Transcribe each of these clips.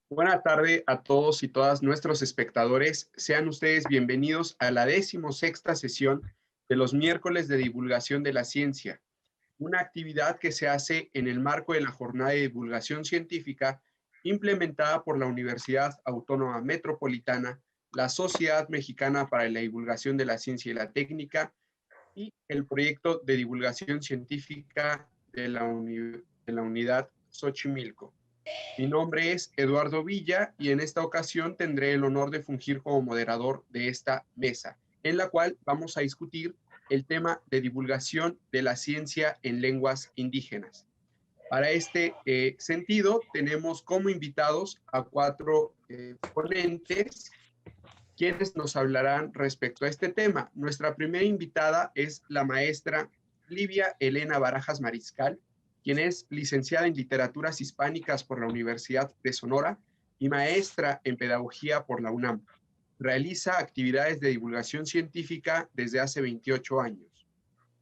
Buenas tardes a todos y todas nuestros espectadores. Sean ustedes bienvenidos a la 16ª sesión de los miércoles de divulgación de la ciencia, una actividad que se hace en el marco de la jornada de divulgación científica implementada por la Universidad Autónoma Metropolitana, la Sociedad Mexicana para la Divulgación de la Ciencia y la Técnica y el proyecto de divulgación científica de la unidad Xochimilco. Mi nombre es Eduardo Villa y en esta ocasión tendré el honor de fungir como moderador de esta mesa, en la cual vamos a discutir el tema de divulgación de la ciencia en lenguas indígenas. Para este sentido, tenemos como invitados a cuatro ponentes, quienes nos hablarán respecto a este tema. Nuestra primera invitada es la maestra Livia Elena Barajas Mariscal, quien es licenciada en Literaturas Hispánicas por la Universidad de Sonora y maestra en Pedagogía por la UNAM. Realiza actividades de divulgación científica desde hace 28 años.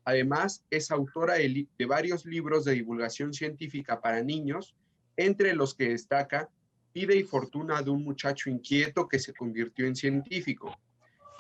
Además, es autora de varios libros de divulgación científica para niños, entre los que destaca Vida y Fortuna de un muchacho inquieto que se convirtió en científico,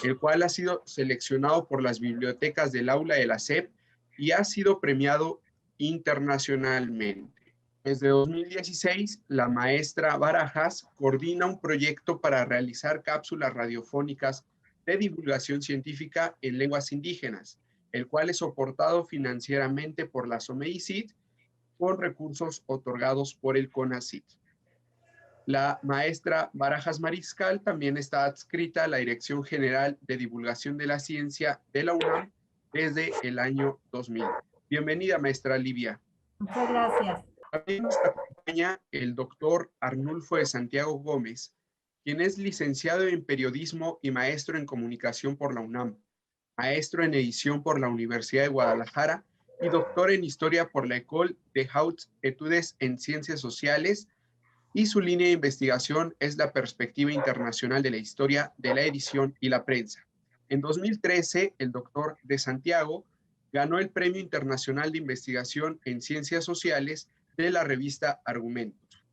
el cual ha sido seleccionado por las bibliotecas del aula de la SEP y ha sido premiado internacionalmente. Desde 2016, la maestra Barajas coordina un proyecto para realizar cápsulas radiofónicas de divulgación científica en lenguas indígenas, el cual es soportado financieramente por la SOMEICIT con recursos otorgados por el CONACYT. La maestra Barajas Mariscal también está adscrita a la Dirección General de Divulgación de la Ciencia de la UNAM desde el año 2000. Bienvenida, maestra Livia. Muchas gracias. También nos acompaña el doctor Arnulfo de Santiago Gómez, quien es licenciado en Periodismo y maestro en Comunicación por la UNAM, maestro en Edición por la Universidad de Guadalajara y doctor en Historia por la École des Hautes Études en Ciencias Sociales, y su línea de investigación es la perspectiva internacional de la historia de la edición y la prensa. En 2013, el doctor de Santiago ganó el Premio Internacional de Investigación en Ciencias Sociales de la revista Argumentos.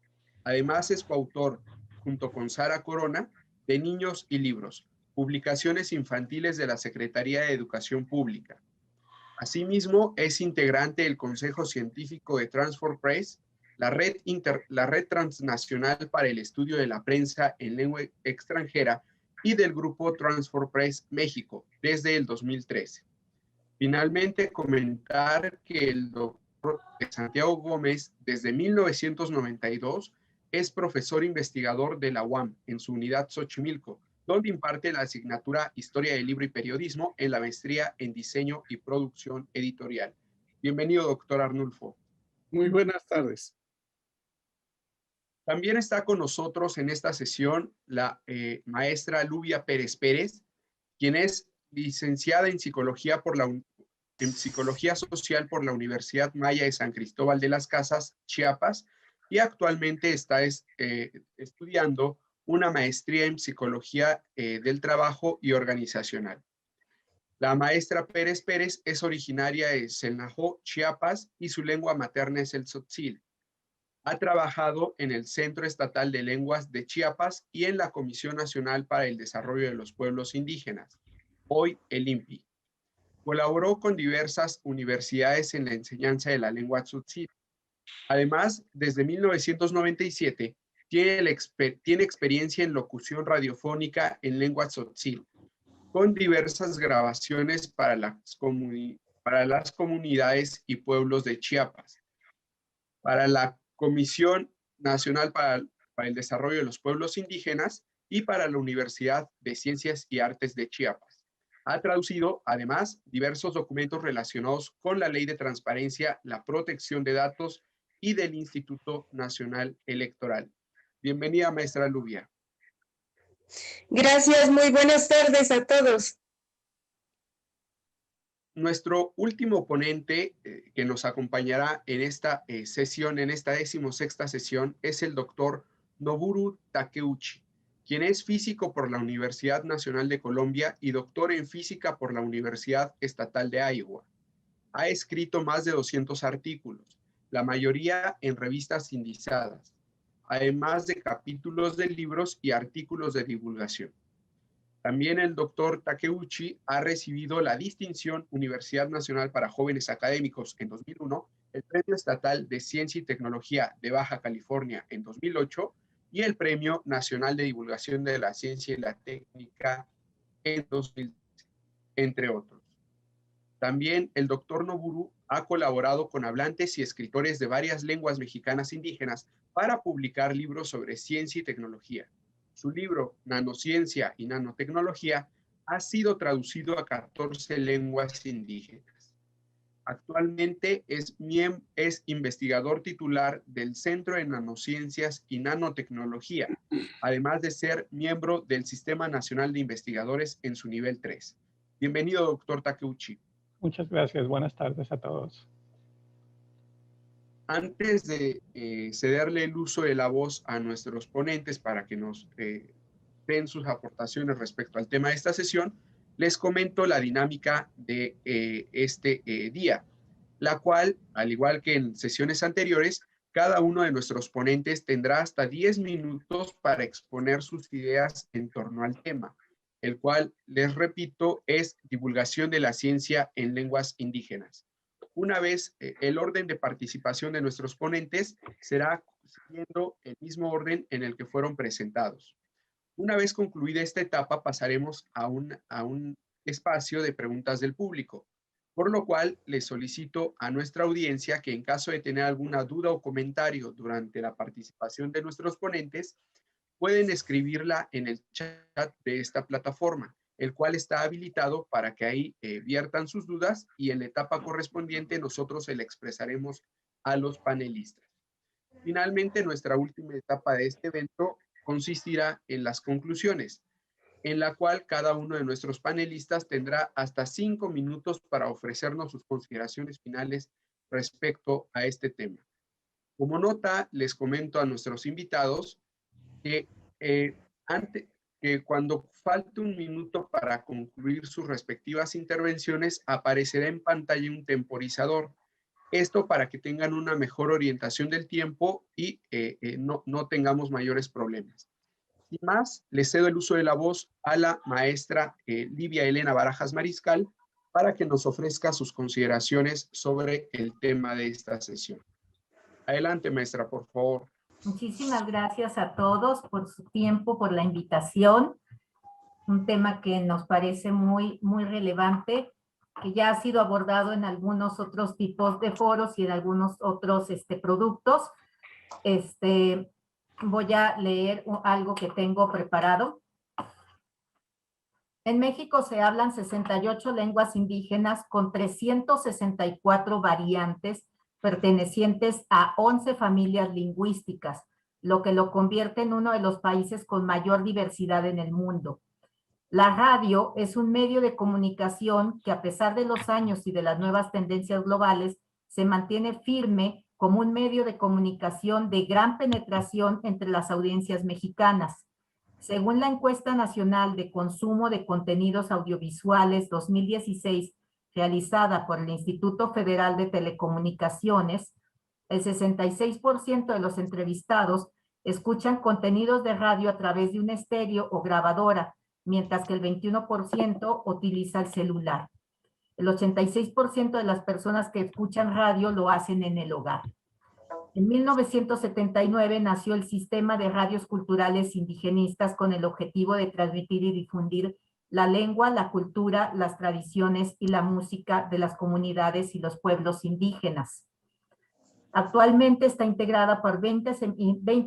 Además, es coautor, junto con Sara Corona, de Niños y Libros, publicaciones infantiles de la Secretaría de Educación Pública. Asimismo, es integrante del Consejo Científico de Transfor Press, la red transnacional para el estudio de la prensa en lengua extranjera y del grupo Transfor Press México desde el 2013. Finalmente, comentar que el doctor Santiago Gómez desde 1992 es profesor investigador de la UAM en su unidad Xochimilco, donde imparte la asignatura Historia del Libro y Periodismo en la maestría en Diseño y Producción Editorial. Bienvenido, doctor Arnulfo. Muy buenas tardes. También está con nosotros en esta sesión la maestra Luvia Pérez Pérez, quien es licenciada en Psicología Social por la Universidad Maya de San Cristóbal de las Casas, Chiapas, y actualmente está estudiando una maestría en Psicología del Trabajo y Organizacional. La maestra Pérez Pérez es originaria de Selnajó, Chiapas, y su lengua materna es el tzotzil. Ha trabajado en el Centro Estatal de Lenguas de Chiapas y en la Comisión Nacional para el Desarrollo de los Pueblos Indígenas, hoy el INPI. Colaboró con diversas universidades en la enseñanza de la lengua tzotzil. Además, desde 1997, tiene experiencia en locución radiofónica en lengua tzotzil, con diversas grabaciones para las comunidades y pueblos de Chiapas. Para la Comisión Nacional para el Desarrollo de los Pueblos Indígenas y para la Universidad de Ciencias y Artes de Chiapas. Ha traducido, además, diversos documentos relacionados con la Ley de Transparencia, la Protección de Datos y del Instituto Nacional Electoral. Bienvenida, maestra Luvia. Gracias, muy buenas tardes a todos. Nuestro último ponente que nos acompañará en esta sesión, en esta 16ª sesión, es el doctor Noburu Takeuchi, quien es físico por la Universidad Nacional de Colombia y doctor en física por la Universidad Estatal de Iowa. Ha escrito más de 200 artículos, la mayoría en revistas indizadas. además de capítulos de libros y artículos de divulgación. También el doctor Takeuchi ha recibido la distinción Universidad Nacional para Jóvenes Académicos en 2001, el Premio Estatal de Ciencia y Tecnología de Baja California en 2008 y el Premio Nacional de Divulgación de la Ciencia y la Técnica en 2013, entre otros. También el doctor Noburu ha colaborado con hablantes y escritores de varias lenguas mexicanas indígenas para publicar libros sobre ciencia y tecnología. Su libro, Nanociencia y Nanotecnología, ha sido traducido a 14 lenguas indígenas. Actualmente es investigador titular del Centro de Nanociencias y Nanotecnología, además de ser miembro del Sistema Nacional de Investigadores en su nivel 3. Bienvenido, doctor Takeuchi. Muchas gracias. Buenas tardes a todos. Antes de cederle el uso de la voz a nuestros ponentes para que nos den sus aportaciones respecto al tema de esta sesión, les comento la dinámica de este día, la cual, al igual que en sesiones anteriores, cada uno de nuestros ponentes tendrá hasta 10 minutos para exponer sus ideas en torno al tema, el cual, les repito, es divulgación de la ciencia en lenguas indígenas. Una vez el orden de participación de nuestros ponentes será siguiendo el mismo orden en el que fueron presentados. Una vez concluida esta etapa, pasaremos a un espacio de preguntas del público, por lo cual les solicito a nuestra audiencia que en caso de tener alguna duda o comentario durante la participación de nuestros ponentes, pueden escribirla en el chat de esta plataforma, el cual está habilitado para que ahí viertan sus dudas y en la etapa correspondiente nosotros se le expresaremos a los panelistas. Finalmente, nuestra última etapa de este evento consistirá en las conclusiones, en la cual cada uno de nuestros panelistas tendrá hasta 5 minutos para ofrecernos sus consideraciones finales respecto a este tema. Como nota, les comento a nuestros invitados que cuando falte un minuto para concluir sus respectivas intervenciones, aparecerá en pantalla un temporizador. Esto para que tengan una mejor orientación del tiempo y no tengamos mayores problemas. Sin más, les cedo el uso de la voz a la maestra Livia Elena Barajas Mariscal para que nos ofrezca sus consideraciones sobre el tema de esta sesión. Adelante, maestra, por favor. Muchísimas gracias a todos por su tiempo, por la invitación. Un tema que nos parece muy relevante, que ya ha sido abordado en algunos otros tipos de foros y en algunos otros productos. Voy a leer algo que tengo preparado. En México se hablan 68 lenguas indígenas con 364 variantes pertenecientes a 11 familias lingüísticas, lo que lo convierte en uno de los países con mayor diversidad en el mundo. La radio es un medio de comunicación que, a pesar de los años y de las nuevas tendencias globales, se mantiene firme como un medio de comunicación de gran penetración entre las audiencias mexicanas. Según la Encuesta Nacional de Consumo de Contenidos Audiovisuales 2016, realizada por el Instituto Federal de Telecomunicaciones, el 66% de los entrevistados escuchan contenidos de radio a través de un estéreo o grabadora, mientras que el 21% utiliza el celular. El 86% de las personas que escuchan radio lo hacen en el hogar. En 1979 nació el Sistema de Radios Culturales Indigenistas con el objetivo de transmitir y difundir la lengua, la cultura, las tradiciones y la música de las comunidades y los pueblos indígenas. Actualmente está integrada por 20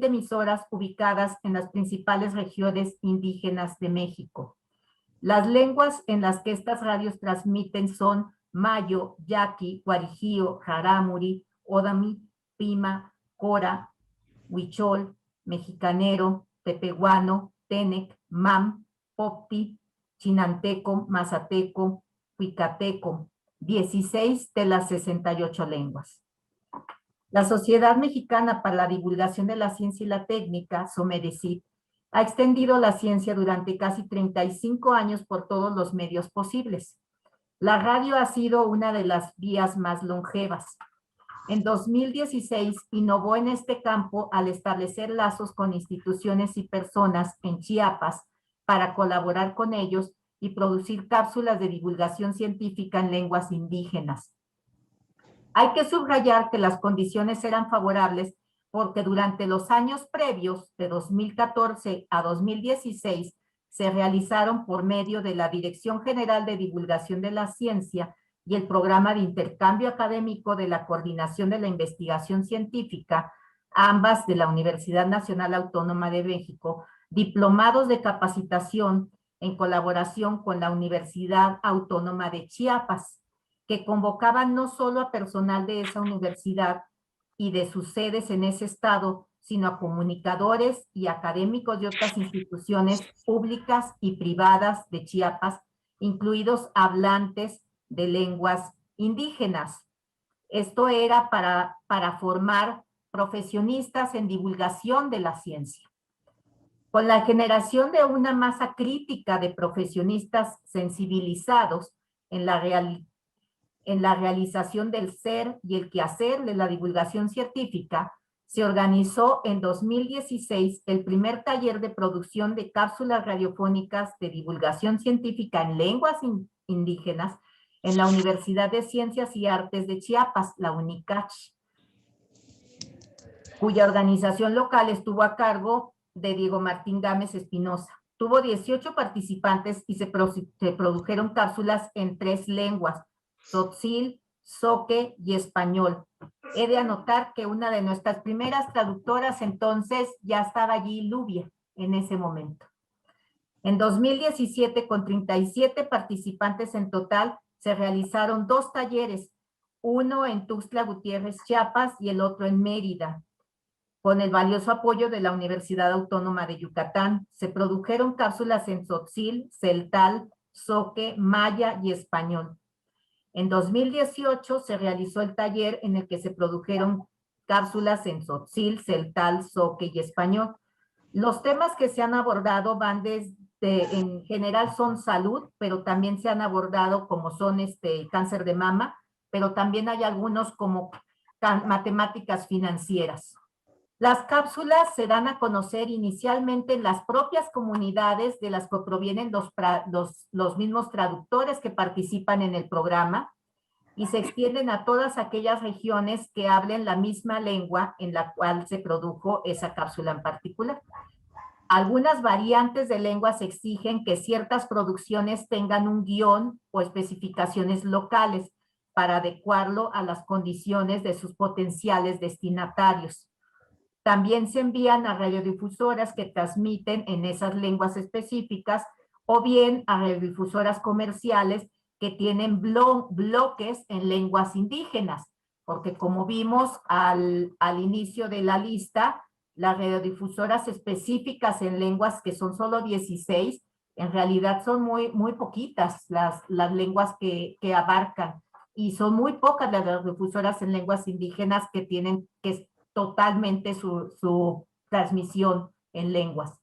emisoras ubicadas en las principales regiones indígenas de México. Las lenguas en las que estas radios transmiten son mayo, yaqui, guarijío, rarámuri, odami, pima, cora, huichol, mexicanero, tepehuano, tenec, mam, popti, chinanteco, mazateco, huicateco, 16 de las 68 lenguas. La Sociedad Mexicana para la Divulgación de la Ciencia y la Técnica, SOMEDECIT, ha extendido la ciencia durante casi 35 años por todos los medios posibles. La radio ha sido una de las vías más longevas. En 2016 innovó en este campo al establecer lazos con instituciones y personas en Chiapas para colaborar con ellos y producir cápsulas de divulgación científica en lenguas indígenas. Hay que subrayar que las condiciones eran favorables porque durante los años previos, de 2014 a 2016, se realizaron por medio de la Dirección General de Divulgación de la Ciencia y el Programa de Intercambio Académico de la Coordinación de la Investigación Científica, ambas de la Universidad Nacional Autónoma de México, diplomados de capacitación en colaboración con la Universidad Autónoma de Chiapas, que convocaban no solo a personal de esa universidad y de sus sedes en ese estado, sino a comunicadores y académicos de otras instituciones públicas y privadas de Chiapas, incluidos hablantes de lenguas indígenas. Esto era para formar profesionistas en divulgación de la ciencia. Con la generación de una masa crítica de profesionistas sensibilizados en la realización del ser y el quehacer de la divulgación científica, se organizó en 2016 el primer taller de producción de cápsulas radiofónicas de divulgación científica en lenguas indígenas en la Universidad de Ciencias y Artes de Chiapas, la UNICACH, cuya organización local estuvo a cargo de Diego Martín Gámez Espinosa. Tuvo 18 participantes y se produjeron cápsulas en 3 lenguas, tzotzil, zoque y español. He de anotar que una de nuestras primeras traductoras entonces ya estaba allí, Lubia, en ese momento. En 2017, con 37 participantes en total, se realizaron 2 talleres, uno en Tuxtla Gutiérrez, Chiapas, y el otro en Mérida. Con el valioso apoyo de la Universidad Autónoma de Yucatán, se produjeron cápsulas en tzotzil, celtal, zoque, maya y español. En 2018 se realizó el taller en el que se produjeron cápsulas en tzotzil, celtal, zoque y español. Los temas que se han abordado van desde, en general son salud, pero también se han abordado como son cáncer de mama, pero también hay algunos como matemáticas financieras. Las cápsulas se dan a conocer inicialmente en las propias comunidades de las que provienen los mismos traductores que participan en el programa y se extienden a todas aquellas regiones que hablen la misma lengua en la cual se produjo esa cápsula en particular. Algunas variantes de lenguas exigen que ciertas producciones tengan un guión o especificaciones locales para adecuarlo a las condiciones de sus potenciales destinatarios. También se envían a radiodifusoras que transmiten en esas lenguas específicas o bien a radiodifusoras comerciales que tienen bloques en lenguas indígenas, porque como vimos al inicio de la lista, las radiodifusoras específicas en lenguas que son solo 16, en realidad son muy poquitas las lenguas que abarcan, y son muy pocas las radiodifusoras en lenguas indígenas que tienen totalmente su transmisión en lenguas.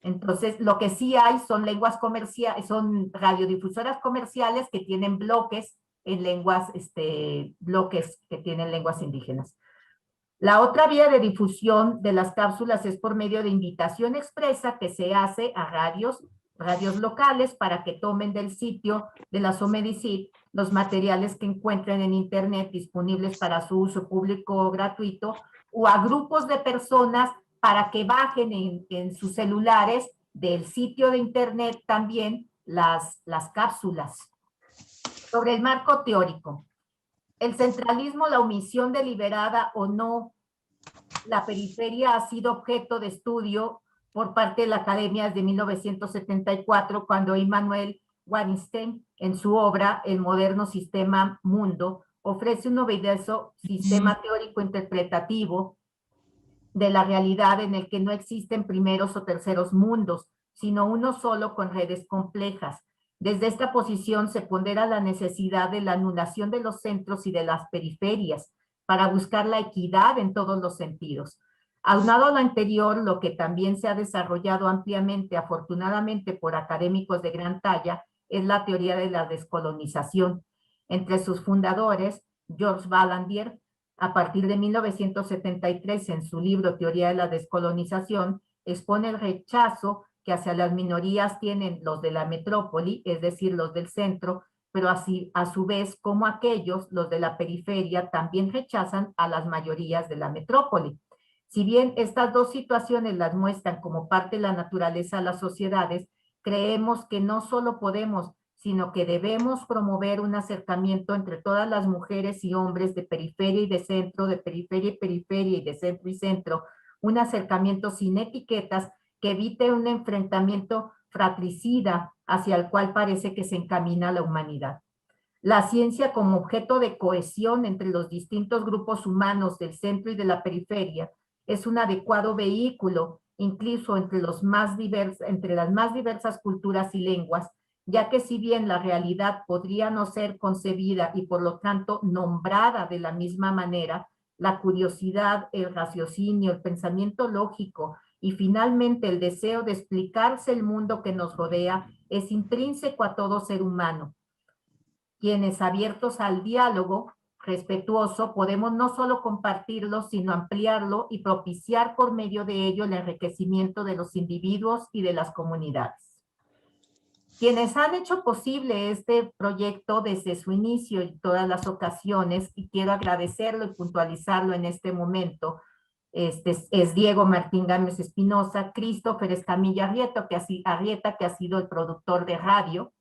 Entonces, lo que sí hay son lenguas comerciales, son radiodifusoras comerciales que tienen bloques en lenguas, bloques que tienen lenguas indígenas. La otra vía de difusión de las cápsulas es por medio de invitación expresa que se hace a radios locales para que tomen del sitio de la SOMEDICIT los materiales que encuentren en internet disponibles para su uso público gratuito, o a grupos de personas para que bajen en sus celulares del sitio de internet también las cápsulas. Sobre el marco teórico. El centralismo, la omisión deliberada o no, la periferia ha sido objeto de estudio por parte de la Academia desde 1974, cuando Immanuel Wallenstein, en su obra El moderno sistema mundo, ofrece un novedoso sistema teórico interpretativo de la realidad en el que no existen primeros o terceros mundos, sino uno solo con redes complejas. Desde esta posición se pondera la necesidad de la anulación de los centros y de las periferias para buscar la equidad en todos los sentidos. Aunado a lo anterior, lo que también se ha desarrollado ampliamente, afortunadamente por académicos de gran talla, es la teoría de la descolonización. Entre sus fundadores, George Vallandier, A partir de 1973, en su libro Teoría de la Descolonización, expone el rechazo que hacia las minorías tienen los de la metrópoli, es decir, los del centro, pero así, a su vez, como aquellos, los de la periferia, también rechazan a las mayorías de la metrópoli. Si bien estas dos situaciones las muestran como parte de la naturaleza de las sociedades, creemos que no solo podemos, sino que debemos promover un acercamiento entre todas las mujeres y hombres de periferia y de centro, de periferia y periferia y de centro y centro, un acercamiento sin etiquetas que evite un enfrentamiento fratricida hacia el cual parece que se encamina la humanidad. La ciencia como objeto de cohesión entre los distintos grupos humanos del centro y de la periferia es un adecuado vehículo, incluso entre las más diversas culturas y lenguas, ya que si bien la realidad podría no ser concebida y por lo tanto nombrada de la misma manera, la curiosidad, el raciocinio, el pensamiento lógico y finalmente el deseo de explicarse el mundo que nos rodea es intrínseco a todo ser humano. Quienes abiertos al diálogo respetuoso podemos no solo compartirlo, sino ampliarlo y propiciar por medio de ello el enriquecimiento de los individuos y de las comunidades. Quienes han hecho posible este proyecto desde su inicio y todas las ocasiones, y quiero agradecerlo y puntualizarlo en este momento, es Diego Martín Gámez Espinosa, Christopher Escamilla Arrieta, que ha sido el productor de radio,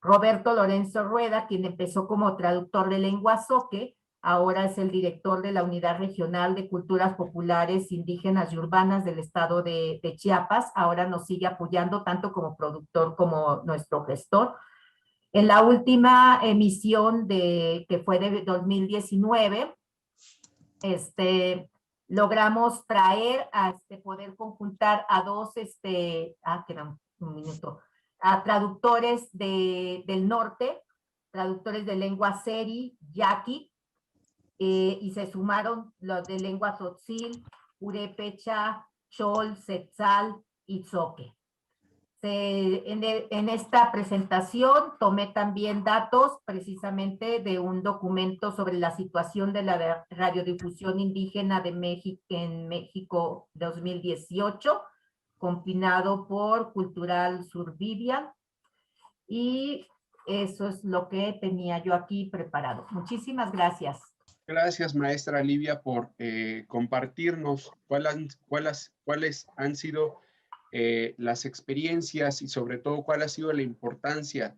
Roberto Lorenzo Rueda, quien empezó como traductor de lengua zoque, ahora es el director de la Unidad Regional de Culturas Populares, Indígenas y Urbanas del estado de Chiapas, ahora nos sigue apoyando tanto como productor como nuestro gestor. En la última emisión que fue de 2019, logramos traer poder conjuntar a dos, queda un minuto, a traductores del norte, traductores de lengua seri, yaqui, y se sumaron los de lengua tzotzil, purépecha, chol, setzal y tzoque. En esta presentación tomé también datos precisamente de un documento sobre la situación de la radiodifusión indígena de México en México 2018, compilado por Cultural Survivia, y eso es lo que tenía yo aquí preparado. Muchísimas gracias. Gracias, maestra Livia, por compartirnos cuáles han sido las experiencias y sobre todo cuál ha sido la importancia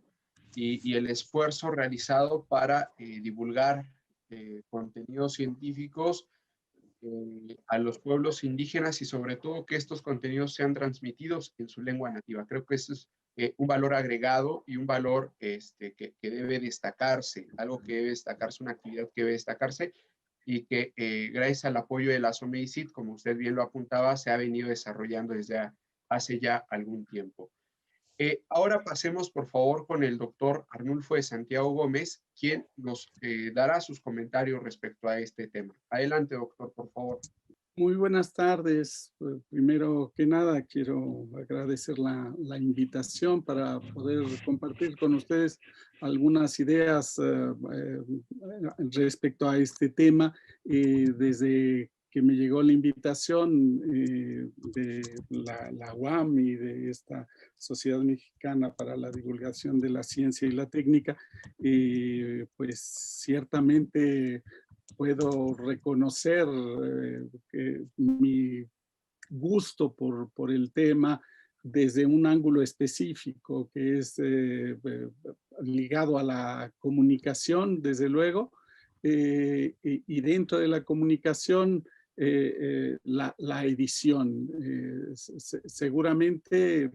y el esfuerzo realizado para divulgar contenidos científicos a los pueblos indígenas y sobre todo que estos contenidos sean transmitidos en su lengua nativa. Creo que eso es un valor agregado y un valor que debe destacarse, algo que debe destacarse, una actividad que debe destacarse y que gracias al apoyo de la SOMEICIT, como usted bien lo apuntaba, se ha venido desarrollando desde hace ya algún tiempo. Ahora pasemos, por favor, con el doctor Arnulfo de Santiago Gómez, quien nos dará sus comentarios respecto a este tema. Adelante, doctor, por favor. Muy buenas tardes. Primero que nada, quiero agradecer la invitación para poder compartir con ustedes algunas ideas respecto a este tema. Desde que me llegó la invitación de la UAM y de esta Sociedad Mexicana para la Divulgación de la Ciencia y la Técnica, pues ciertamente puedo reconocer mi gusto por el tema desde un ángulo específico que es ligado a la comunicación, desde luego, y dentro de la comunicación, la edición. Seguramente,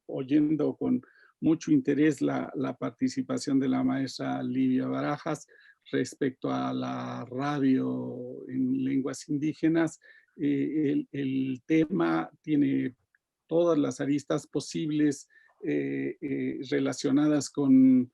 oyendo con mucho interés la participación de la maestra Livia Barajas respecto a la radio en lenguas indígenas, el tema tiene todas las aristas posibles relacionadas con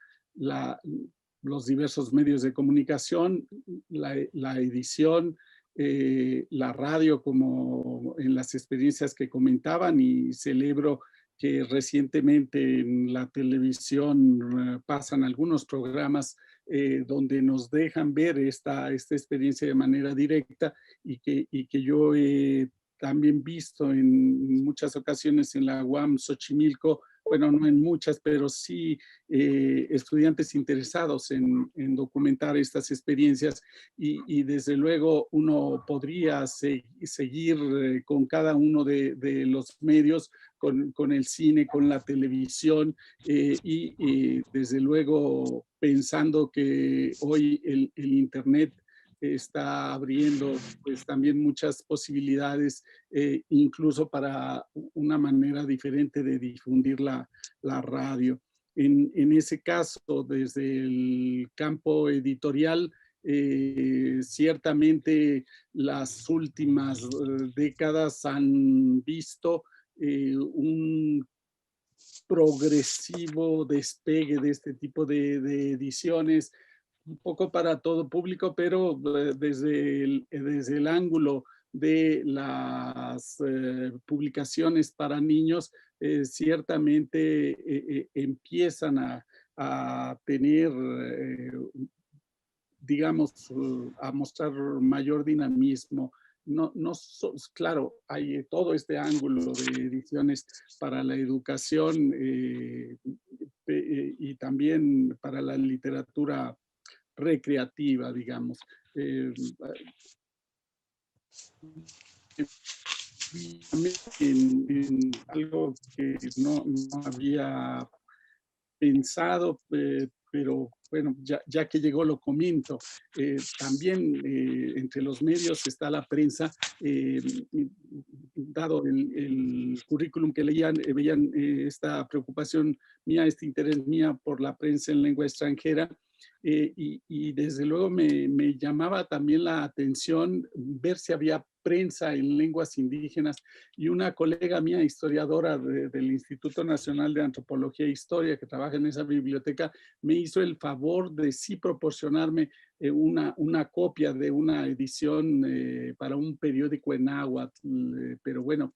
los diversos medios de comunicación, la edición, la radio, como en las experiencias que comentaban, y celebro que recientemente en la televisión pasan algunos programas donde nos dejan ver esta experiencia de manera directa y que yo he también visto en muchas ocasiones en la UAM Xochimilco, bueno, no en muchas, pero sí estudiantes interesados en documentar estas experiencias y desde luego uno podría seguir con cada uno de los medios, con el cine, con la televisión y desde luego pensando que hoy el Internet está abriendo pues también muchas posibilidades, incluso para una manera diferente de difundir la radio. En ese caso, desde el campo editorial, ciertamente las últimas décadas han visto un progresivo despegue de este tipo de ediciones, un poco para todo público, pero desde el ángulo de las publicaciones para niños, ciertamente empiezan a tener, digamos, a mostrar mayor dinamismo. Claro, hay todo este ángulo de ediciones para la educación y también para la literatura recreativa, digamos. En algo que no había pensado, pero bueno, ya que llegó lo comento. También entre los medios está la prensa, dado el currículum que leían, veían esta preocupación mía, este interés mía por la prensa en lengua extranjera. Y desde luego me llamaba también la atención ver si había prensa en lenguas indígenas, y una colega mía, historiadora del Instituto Nacional de Antropología e Historia, que trabaja en esa biblioteca, me hizo el favor de sí proporcionarme una copia de una edición para un periódico en náhuatl, pero bueno,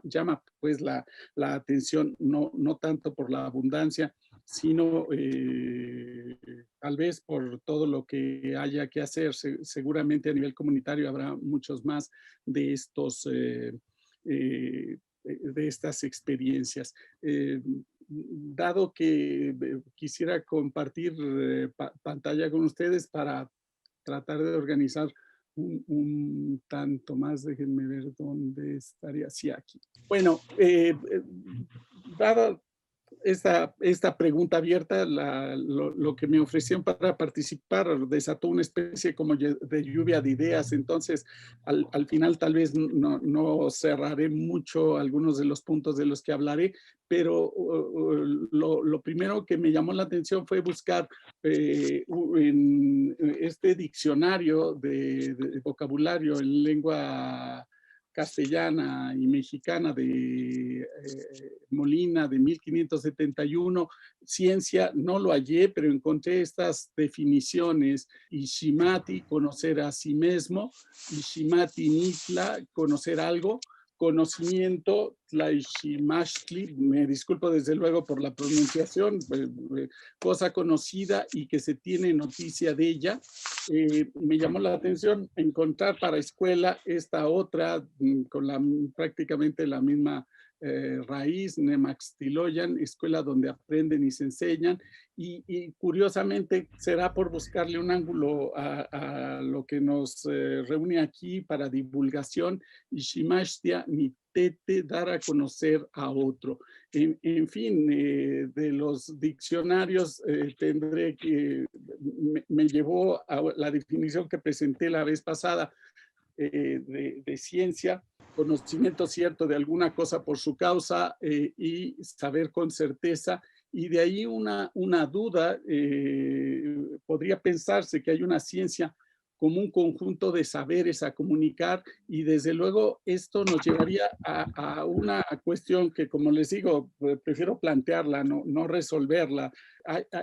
llama pues la atención, no tanto por la abundancia, sino tal vez por todo lo que haya que hacer. Seguramente a nivel comunitario habrá muchos más de estas experiencias. Dado que quisiera compartir pantalla con ustedes para tratar de organizar un tanto más, déjenme ver dónde estaría, sí, aquí. Bueno, dado esta pregunta abierta, lo que me ofrecieron para participar desató una especie como de lluvia de ideas. Entonces, al final tal vez no cerraré mucho algunos de los puntos de los que hablaré, pero lo primero que me llamó la atención fue buscar en este diccionario de vocabulario en lengua castellana y mexicana de Molina de 1571, ciencia, no lo hallé, pero encontré estas definiciones: Ishimati, conocer a sí mismo; Ishimati Nitla, conocer algo; conocimiento, Tlaishimashli, me disculpo desde luego por la pronunciación, cosa conocida y que se tiene noticia de ella. Me llamó la atención encontrar para escuela esta otra con prácticamente la misma raíz, Nemaxtiloyan, escuela donde aprenden y se enseñan, y curiosamente será por buscarle un ángulo a lo que nos reúne aquí para divulgación, Ishimashtia Nitete, dar a conocer a otro. En fin, de los diccionarios tendré que, me llevó a la definición que presenté la vez pasada de ciencia: conocimiento cierto de alguna cosa por su causa y saber con certeza. Y de ahí una duda, podría pensarse que hay una ciencia como un conjunto de saberes a comunicar, y desde luego esto nos llevaría a una cuestión que, como les digo, prefiero plantearla, no resolverla.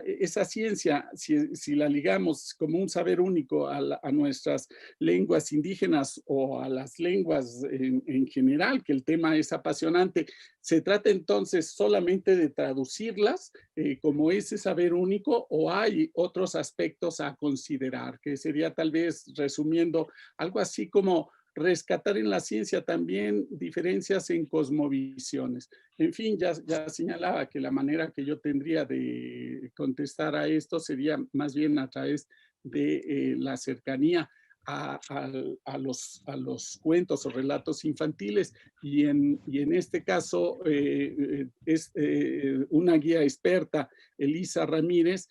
esa ciencia, si la ligamos como un saber único a nuestras lenguas indígenas o a las lenguas en general, que el tema es apasionante, se trata entonces solamente de traducirlas como ese saber único, o hay otros aspectos a considerar, que sería tal vez, resumiendo, algo así como rescatar en la ciencia también diferencias en cosmovisiones. En fin, ya señalaba que la manera que yo tendría de contestar a esto sería más bien a través de la cercanía a los cuentos o relatos infantiles, y en este caso es una guía experta, Elisa Ramírez,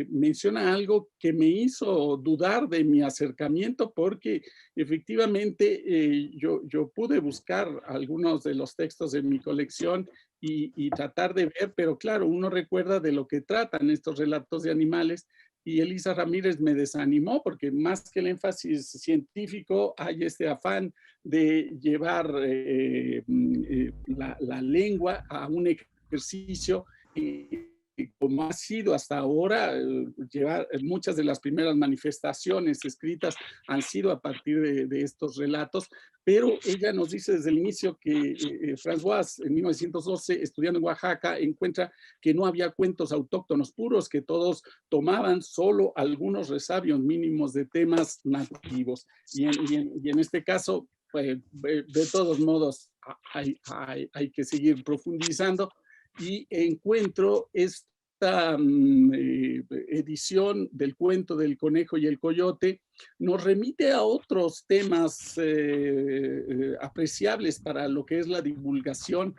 menciona algo que me hizo dudar de mi acercamiento, porque efectivamente yo pude buscar algunos de los textos de mi colección y tratar de ver, pero claro, uno recuerda de lo que tratan estos relatos de animales, y Elisa Ramírez me desanimó porque más que el énfasis científico hay este afán de llevar la lengua a un ejercicio como ha sido hasta ahora, llevar muchas de las primeras manifestaciones escritas han sido a partir de estos relatos, pero ella nos dice desde el inicio que François en 1912, estudiando en Oaxaca, encuentra que no había cuentos autóctonos puros, que todos tomaban solo algunos resabios mínimos de temas nativos. Y en este caso, pues, de todos modos, hay que seguir profundizando, y encuentro esta edición del cuento del conejo y el coyote, nos remite a otros temas apreciables para lo que es la divulgación,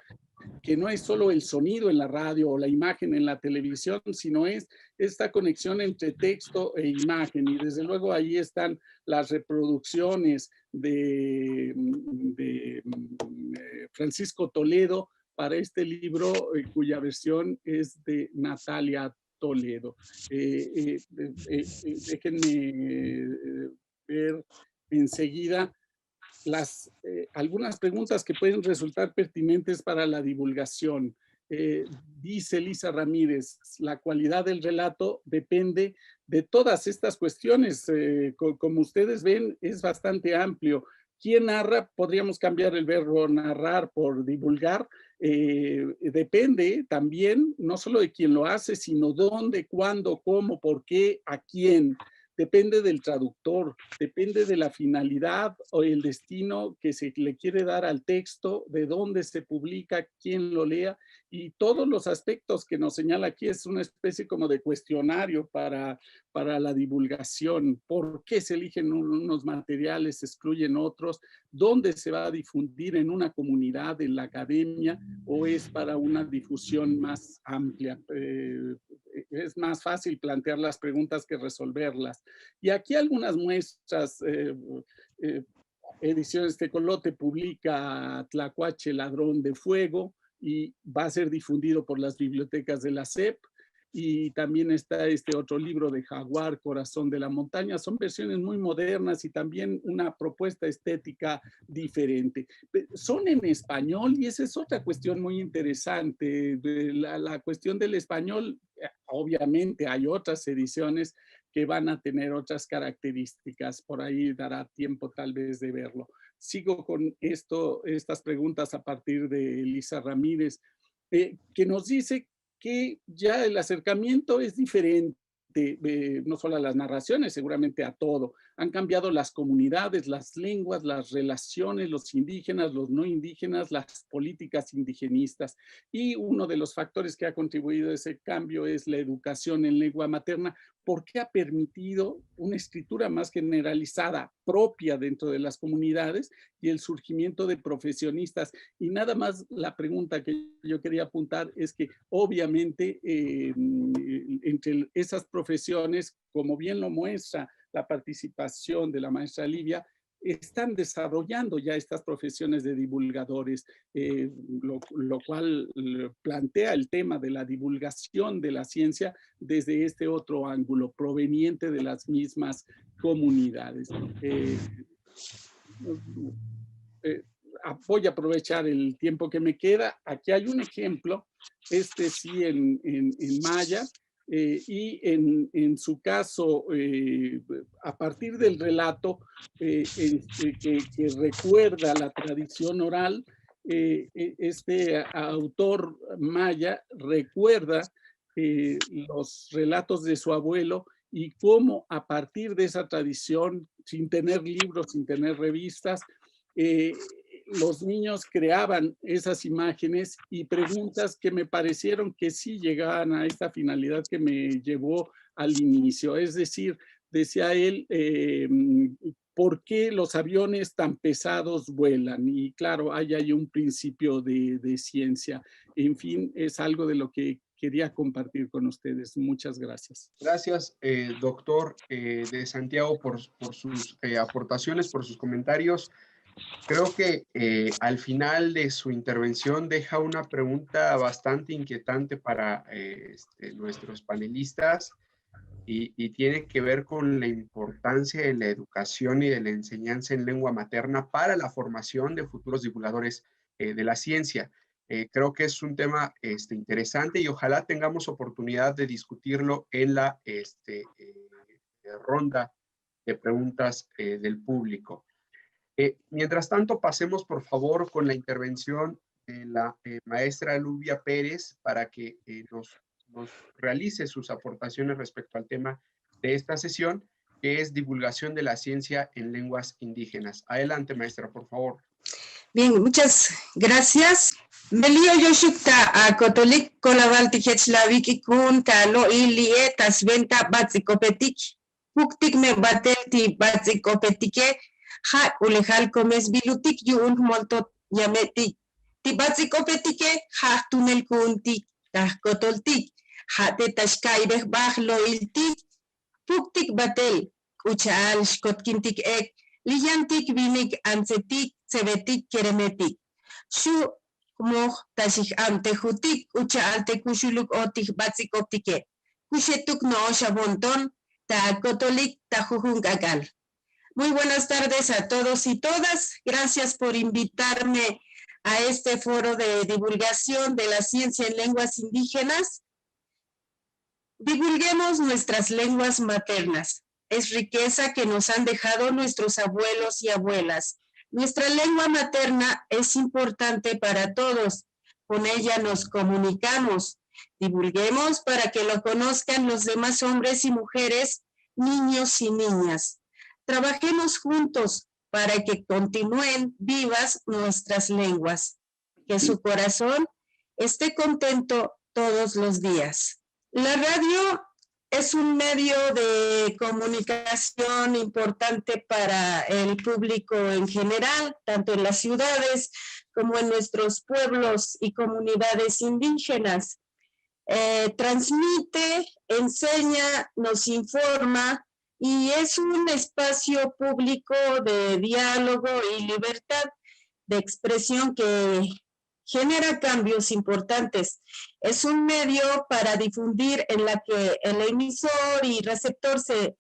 que no es solo el sonido en la radio o la imagen en la televisión, sino es esta conexión entre texto e imagen. Y desde luego ahí están las reproducciones de Francisco Toledo para este libro, cuya versión es de Natalia Toledo. Déjenme ver enseguida algunas preguntas que pueden resultar pertinentes para la divulgación. Dice Elisa Ramírez, la cualidad del relato depende de todas estas cuestiones. Como ustedes ven, es bastante amplio. ¿Quién narra? Podríamos cambiar el verbo narrar por divulgar. Depende también no solo de quién lo hace, sino dónde, cuándo, cómo, por qué, a quién. Depende del traductor, depende de la finalidad o el destino que se le quiere dar al texto, de dónde se publica, quién lo lea, y todos los aspectos que nos señala aquí es una especie como de cuestionario para la divulgación. ¿Por qué se eligen unos materiales, se excluyen otros? ¿Dónde se va a difundir? ¿En una comunidad, en la academia, o es para una difusión más amplia? Es más fácil plantear las preguntas que resolverlas. Y aquí algunas muestras. Ediciones Tecolote publica Tlacuache, Ladrón de Fuego, y va a ser difundido por las bibliotecas de la SEP. Y también está este otro libro de Jaguar, Corazón de la Montaña. Son versiones muy modernas y también una propuesta estética diferente. Son en español, y esa es otra cuestión muy interesante. La cuestión del español, obviamente hay otras ediciones que van a tener otras características. Por ahí dará tiempo tal vez de verlo. Sigo con estas preguntas a partir de Elisa Ramírez, que nos dice que ya el acercamiento es diferente, no solo a las narraciones, seguramente a todo. Han cambiado las comunidades, las lenguas, las relaciones, los indígenas, los no indígenas, las políticas indigenistas. Y uno de los factores que ha contribuido a ese cambio es la educación en lengua materna, porque ha permitido una escritura más generalizada, propia dentro de las comunidades, y el surgimiento de profesionistas. Y nada más, la pregunta que yo quería apuntar es que obviamente entre esas profesiones, como bien lo muestra la participación de la maestra Livia, están desarrollando ya estas profesiones de divulgadores, lo cual plantea el tema de la divulgación de la ciencia desde este otro ángulo, proveniente de las mismas comunidades. Voy a aprovechar el tiempo que me queda. Aquí hay un ejemplo, este sí en maya, y en su caso, a partir del relato que recuerda la tradición oral, este autor maya recuerda los relatos de su abuelo y cómo a partir de esa tradición, sin tener libros, sin tener revistas, los niños creaban esas imágenes y preguntas que me parecieron que sí llegaban a esta finalidad que me llevó al inicio. Es decir, decía él, ¿por qué los aviones tan pesados vuelan? Y claro, hay ahí un principio de ciencia. En fin, es algo de lo que quería compartir con ustedes. Muchas gracias. Gracias, doctor de Santiago, por sus aportaciones, por sus comentarios. Creo que al final de su intervención deja una pregunta bastante inquietante para nuestros panelistas y tiene que ver con la importancia de la educación y de la enseñanza en lengua materna para la formación de futuros divulgadores de la ciencia. Creo que es un tema interesante y ojalá tengamos oportunidad de discutirlo en la ronda de preguntas del público. Mientras tanto, pasemos por favor con la intervención de la maestra Luvia Pérez para que nos realice sus aportaciones respecto al tema de esta sesión, que es divulgación de la ciencia en lenguas indígenas. Adelante, maestra, por favor. Bien, muchas gracias. Melio yoshukta a Cotolik Colabalti Hechlaviki kun talo ilie tasventa batzikopetik. Puktik me batelti batzikopetike. Ha ulejal comes bilutik yun molto yametik. Ti batzikopetike ha tunel kuntik kotoltik. Ha te tashkaireh bahlo iltik. Puktik batel. Uchaal shkotkintik ek. Liyantik vinik ansetik. Sebetik keremetik. Shu moh tashik ante jutik ucha ante kushuluk otik batzikoptike. Kushetuk no shabonton ta kotolik ta jujungagal. Muy buenas tardes a todos y todas. Gracias por invitarme a este foro de divulgación de la ciencia en lenguas indígenas. Divulguemos nuestras lenguas maternas. Es riqueza que nos han dejado nuestros abuelos y abuelas. Nuestra lengua materna es importante para todos. Con ella nos comunicamos. Divulguemos para que lo conozcan los demás hombres y mujeres, niños y niñas. Trabajemos juntos para que continúen vivas nuestras lenguas. Que su corazón esté contento todos los días. La radio es un medio de comunicación importante para el público en general, tanto en las ciudades como en nuestros pueblos y comunidades indígenas. Transmite, enseña, nos informa y es un espacio público de diálogo y libertad de expresión que genera cambios importantes. Es un medio para difundir en la que el emisor y receptor se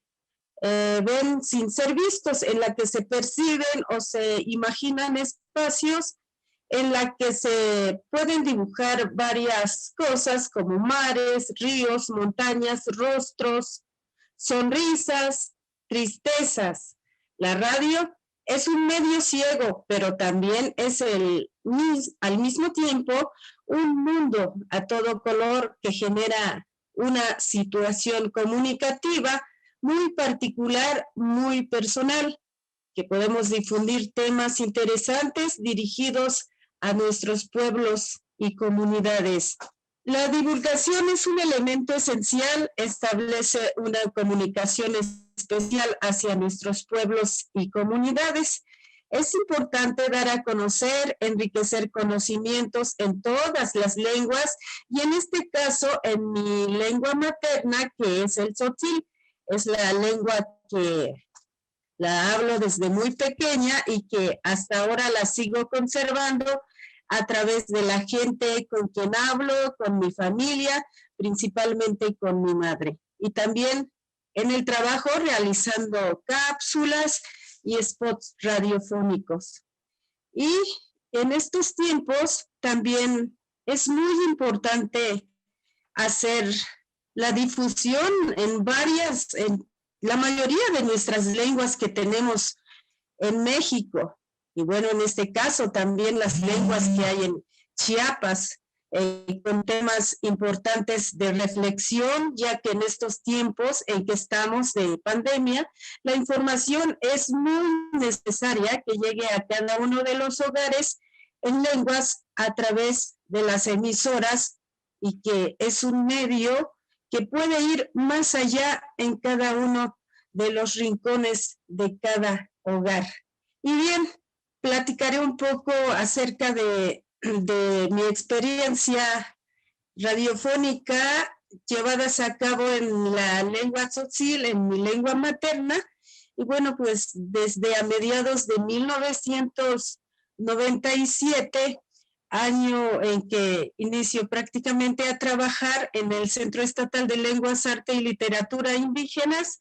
ven sin ser vistos, en la que se perciben o se imaginan espacios en la que se pueden dibujar varias cosas como mares, ríos, montañas, rostros, sonrisas, tristezas. La radio es un medio ciego, pero también es al mismo tiempo un mundo a todo color que genera una situación comunicativa muy particular, muy personal, que podemos difundir temas interesantes dirigidos a nuestros pueblos y comunidades. La divulgación es un elemento esencial, establece una comunicación especial hacia nuestros pueblos y comunidades. Es importante dar a conocer, enriquecer conocimientos en todas las lenguas y en este caso en mi lengua materna, que es el tzotzil. Es la lengua que la hablo desde muy pequeña y que hasta ahora la sigo conservando a través de la gente con quien hablo, con mi familia, principalmente con mi madre. Y también en el trabajo realizando cápsulas y spots radiofónicos. Y en estos tiempos también es muy importante hacer la difusión en la mayoría de nuestras lenguas que tenemos en México. Y bueno, en este caso también las lenguas que hay en Chiapas, con temas importantes de reflexión, ya que en estos tiempos en que estamos de pandemia, la información es muy necesaria que llegue a cada uno de los hogares en lenguas a través de las emisoras, y que es un medio que puede ir más allá en cada uno de los rincones de cada hogar. Y bien, platicaré un poco acerca de mi experiencia radiofónica llevadas a cabo en la lengua tzotzil, en mi lengua materna. Y bueno, pues desde a mediados de 1997, año en que inicio prácticamente a trabajar en el Centro Estatal de Lenguas, Arte y Literatura Indígenas,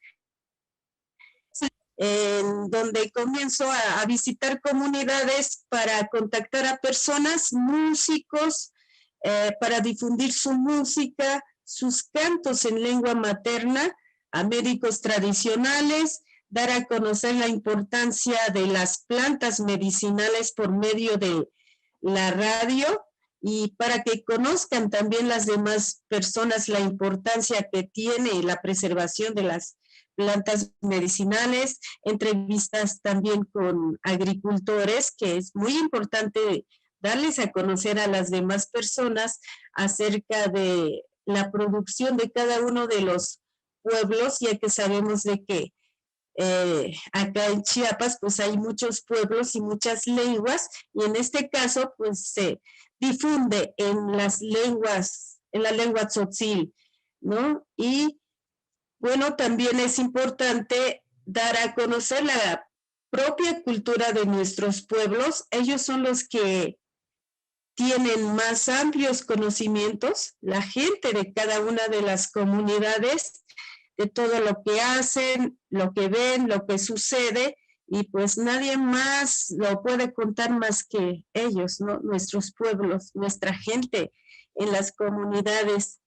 en donde comienzo a visitar comunidades para contactar a personas, músicos, para difundir su música, sus cantos en lengua materna, a médicos tradicionales, dar a conocer la importancia de las plantas medicinales por medio de la radio, y para que conozcan también las demás personas la importancia que tiene la preservación de las plantas medicinales, entrevistas también con agricultores, que es muy importante darles a conocer a las demás personas acerca de la producción de cada uno de los pueblos, ya que sabemos de que acá en Chiapas pues hay muchos pueblos y muchas lenguas, y en este caso pues se difunde en las lenguas, en la lengua tzotzil, ¿no? Y bueno, también es importante dar a conocer la propia cultura de nuestros pueblos. Ellos son los que tienen más amplios conocimientos, la gente de cada una de las comunidades, de todo lo que hacen, lo que ven, lo que sucede, y pues nadie más lo puede contar más que ellos, ¿no? Nuestros pueblos, nuestra gente en las comunidades.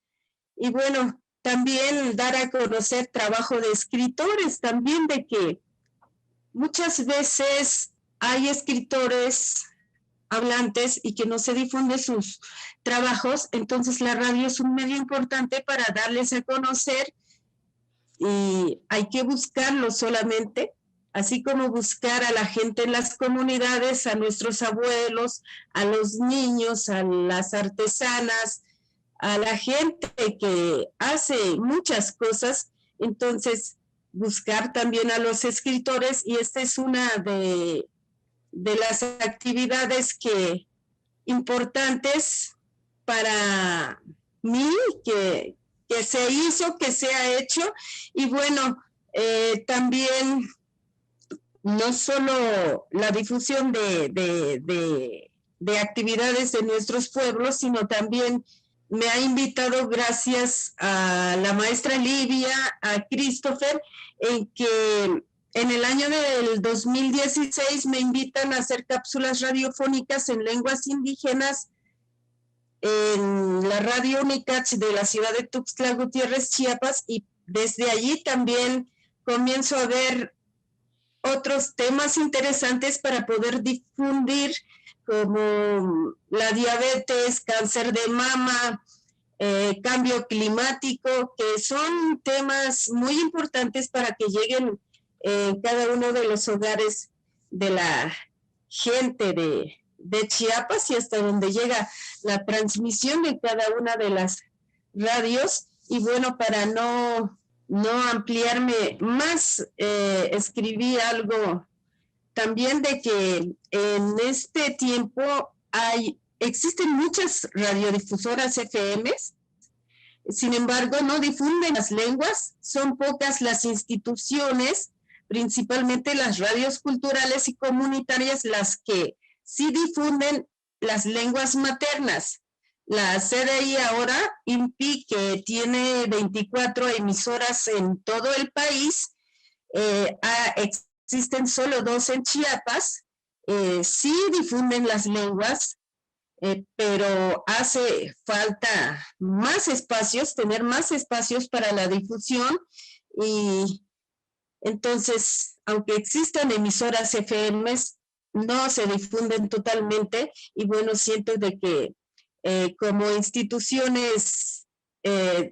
Y bueno, también dar a conocer trabajo de escritores, también de que muchas veces hay escritores hablantes y que no se difunden sus trabajos, entonces la radio es un medio importante para darles a conocer, y hay que buscarlo solamente, así como buscar a la gente en las comunidades, a nuestros abuelos, a los niños, a las artesanas, a la gente que hace muchas cosas. Entonces buscar también a los escritores, y esta es una de las actividades importantes para mí, que se hizo, que se ha hecho. Y bueno, también no solo la difusión de actividades de nuestros pueblos, sino también me ha invitado, gracias a la maestra Livia, a Christopher, en que en el año del 2016 me invitan a hacer cápsulas radiofónicas en lenguas indígenas en la radio UNICACH de la ciudad de Tuxtla Gutiérrez, Chiapas, y desde allí también comienzo a ver otros temas interesantes para poder difundir, como la diabetes, cáncer de mama, cambio climático, que son temas muy importantes para que lleguen cada uno de los hogares de la gente de Chiapas, y hasta donde llega la transmisión de cada una de las radios. Y bueno, para no ampliarme más, escribí algo también de que en este tiempo existen muchas radiodifusoras FMs, sin embargo no difunden las lenguas, son pocas las instituciones, principalmente las radios culturales y comunitarias, las que sí difunden las lenguas maternas. La CDI ahora, INPI, que tiene 24 emisoras en todo el país, existen solo 2 en Chiapas, sí difunden las lenguas, pero hace falta más espacios, tener más espacios para la difusión. Y entonces, aunque existan emisoras FMs, no se difunden totalmente. Y bueno, siento de que como instituciones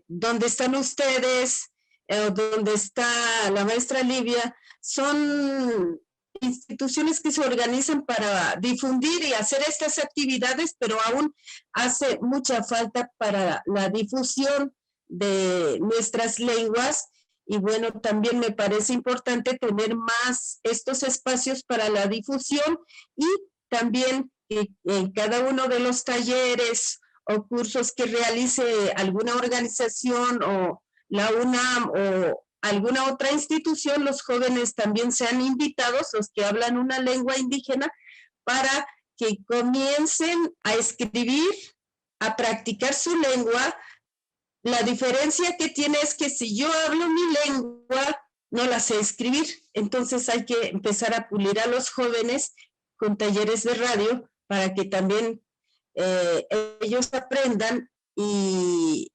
donde están ustedes, donde está la maestra Livia, son instituciones que se organizan para difundir y hacer estas actividades, pero aún hace mucha falta para la difusión de nuestras lenguas. Y bueno, también me parece importante tener más estos espacios para la difusión y también en cada uno de los talleres o cursos que realice alguna organización o la UNAM o alguna otra institución, los jóvenes también sean invitados, los que hablan una lengua indígena, para que comiencen a escribir, a practicar su lengua. La diferencia que tiene es que si yo hablo mi lengua, no la sé escribir. Entonces hay que empezar a pulir a los jóvenes con talleres de radio para que también ellos aprendan y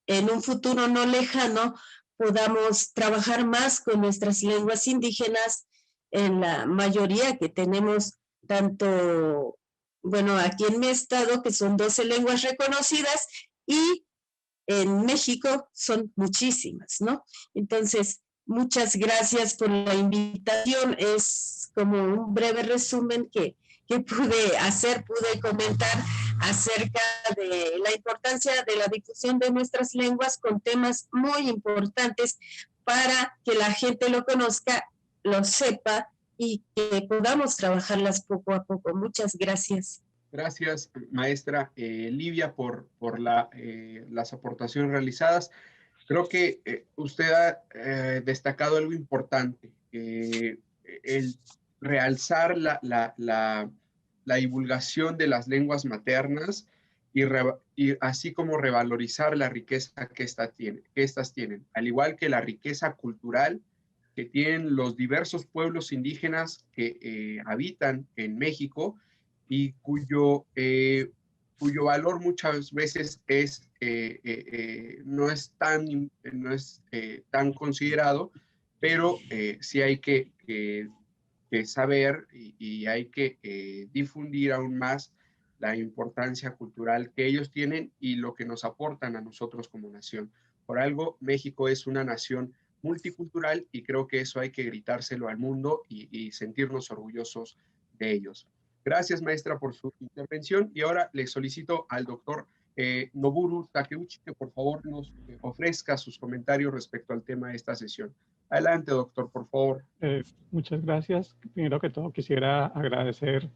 en un futuro no lejano podamos trabajar más con nuestras lenguas indígenas en la mayoría que tenemos, tanto, bueno, aquí en mi estado, que son 12 lenguas reconocidas, y en México son muchísimas, ¿no? Entonces, muchas gracias por la invitación. Es como un breve resumen que pude comentar acerca de la importancia de la difusión de nuestras lenguas con temas muy importantes para que la gente lo conozca, lo sepa y que podamos trabajarlas poco a poco. Muchas gracias. Gracias, maestra Livia, por las aportaciones realizadas. Creo que usted ha destacado algo importante, el realzar la divulgación de las lenguas maternas y así como revalorizar la riqueza que estas tienen, al igual que la riqueza cultural que tienen los diversos pueblos indígenas que habitan en México y cuyo valor muchas veces no es tan considerado, pero sí hay que saber y hay que difundir aún más la importancia cultural que ellos tienen y lo que nos aportan a nosotros como nación. Por algo, México es una nación multicultural y creo que eso hay que gritárselo al mundo y sentirnos orgullosos de ellos. Gracias, maestra, por su intervención. Y ahora le solicito al doctor Noburu Takeuchi que por favor nos ofrezca sus comentarios respecto al tema de esta sesión. Adelante, doctor, por favor. Muchas gracias. Primero que todo, quisiera agradecer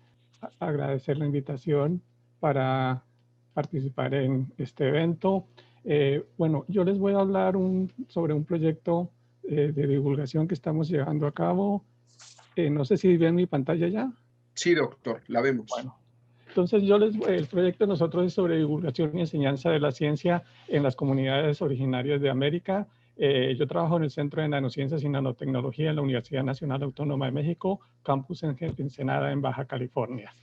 la invitación para participar en este evento. Bueno, yo les voy a hablar sobre un proyecto de divulgación que estamos llevando a cabo. No sé si ven mi pantalla ya. Sí, doctor, la vemos. Bueno, entonces el proyecto de nosotros es sobre divulgación y enseñanza de la ciencia en las comunidades originarias de América. Yo trabajo en el Centro de Nanociencias y Nanotecnología en la Universidad Nacional Autónoma de México, campus en Ensenada, en Baja California.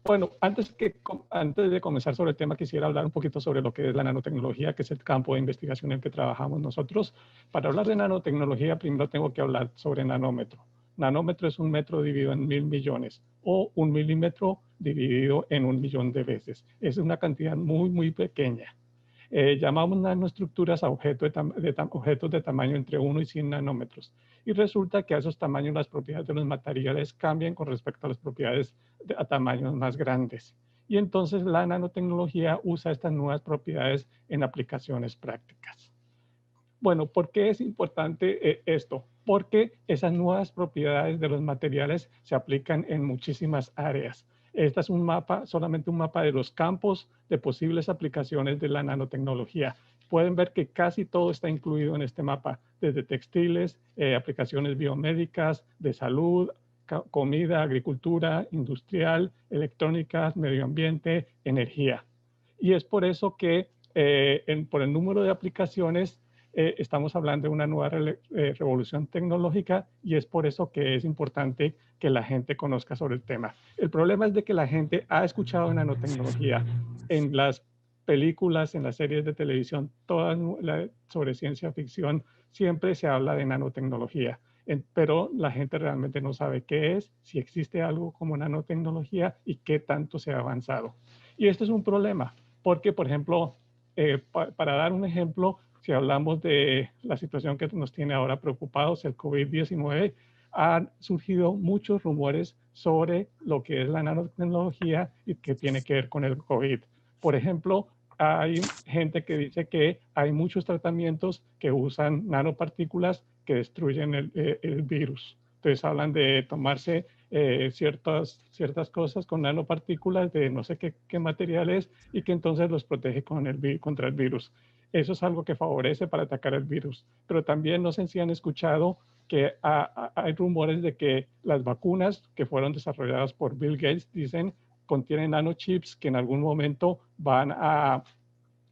Bueno, antes de comenzar sobre el tema, quisiera hablar un poquito sobre lo que es la nanotecnología, que es el campo de investigación en el que trabajamos nosotros. Para hablar de nanotecnología, primero tengo que hablar sobre nanómetro. Nanómetro es un metro dividido en 1000 millones o un milímetro dividido en 1 millón de veces. Es una cantidad muy, muy pequeña. Llamamos nanoestructuras a objetos de tamaño entre 1 y 100 nanómetros. Y resulta que a esos tamaños las propiedades de los materiales cambian con respecto a las propiedades a tamaños más grandes. Y entonces la nanotecnología usa estas nuevas propiedades en aplicaciones prácticas. Bueno, ¿por qué es importante esto? Porque esas nuevas propiedades de los materiales se aplican en muchísimas áreas. Este es solamente un mapa de los campos de posibles aplicaciones de la nanotecnología. Pueden ver que casi todo está incluido en este mapa, desde textiles, aplicaciones biomédicas, de salud, comida, agricultura, industrial, electrónica, medio ambiente, energía. Y es por eso que por el número de aplicaciones estamos hablando de una nueva revolución tecnológica y es por eso que es importante que la gente conozca sobre el tema. El problema es de que la gente ha escuchado de nanotecnología en las películas, en las series de televisión, todas sobre ciencia ficción, siempre se habla de nanotecnología, pero la gente realmente no sabe qué es, si existe algo como nanotecnología y qué tanto se ha avanzado. Y esto es un problema, porque, por ejemplo, para dar un ejemplo, si hablamos de la situación que nos tiene ahora preocupados, el COVID-19, han surgido muchos rumores sobre lo que es la nanotecnología y que tiene que ver con el COVID. Por ejemplo, hay gente que dice que hay muchos tratamientos que usan nanopartículas que destruyen el virus. Entonces hablan de tomarse ciertas cosas con nanopartículas de no sé qué materiales y que entonces los protege contra el virus. Eso es algo que favorece para atacar el virus. Pero también no sé si han escuchado que hay rumores de que las vacunas que fueron desarrolladas por Bill Gates, dicen, contienen nanochips que en algún momento van a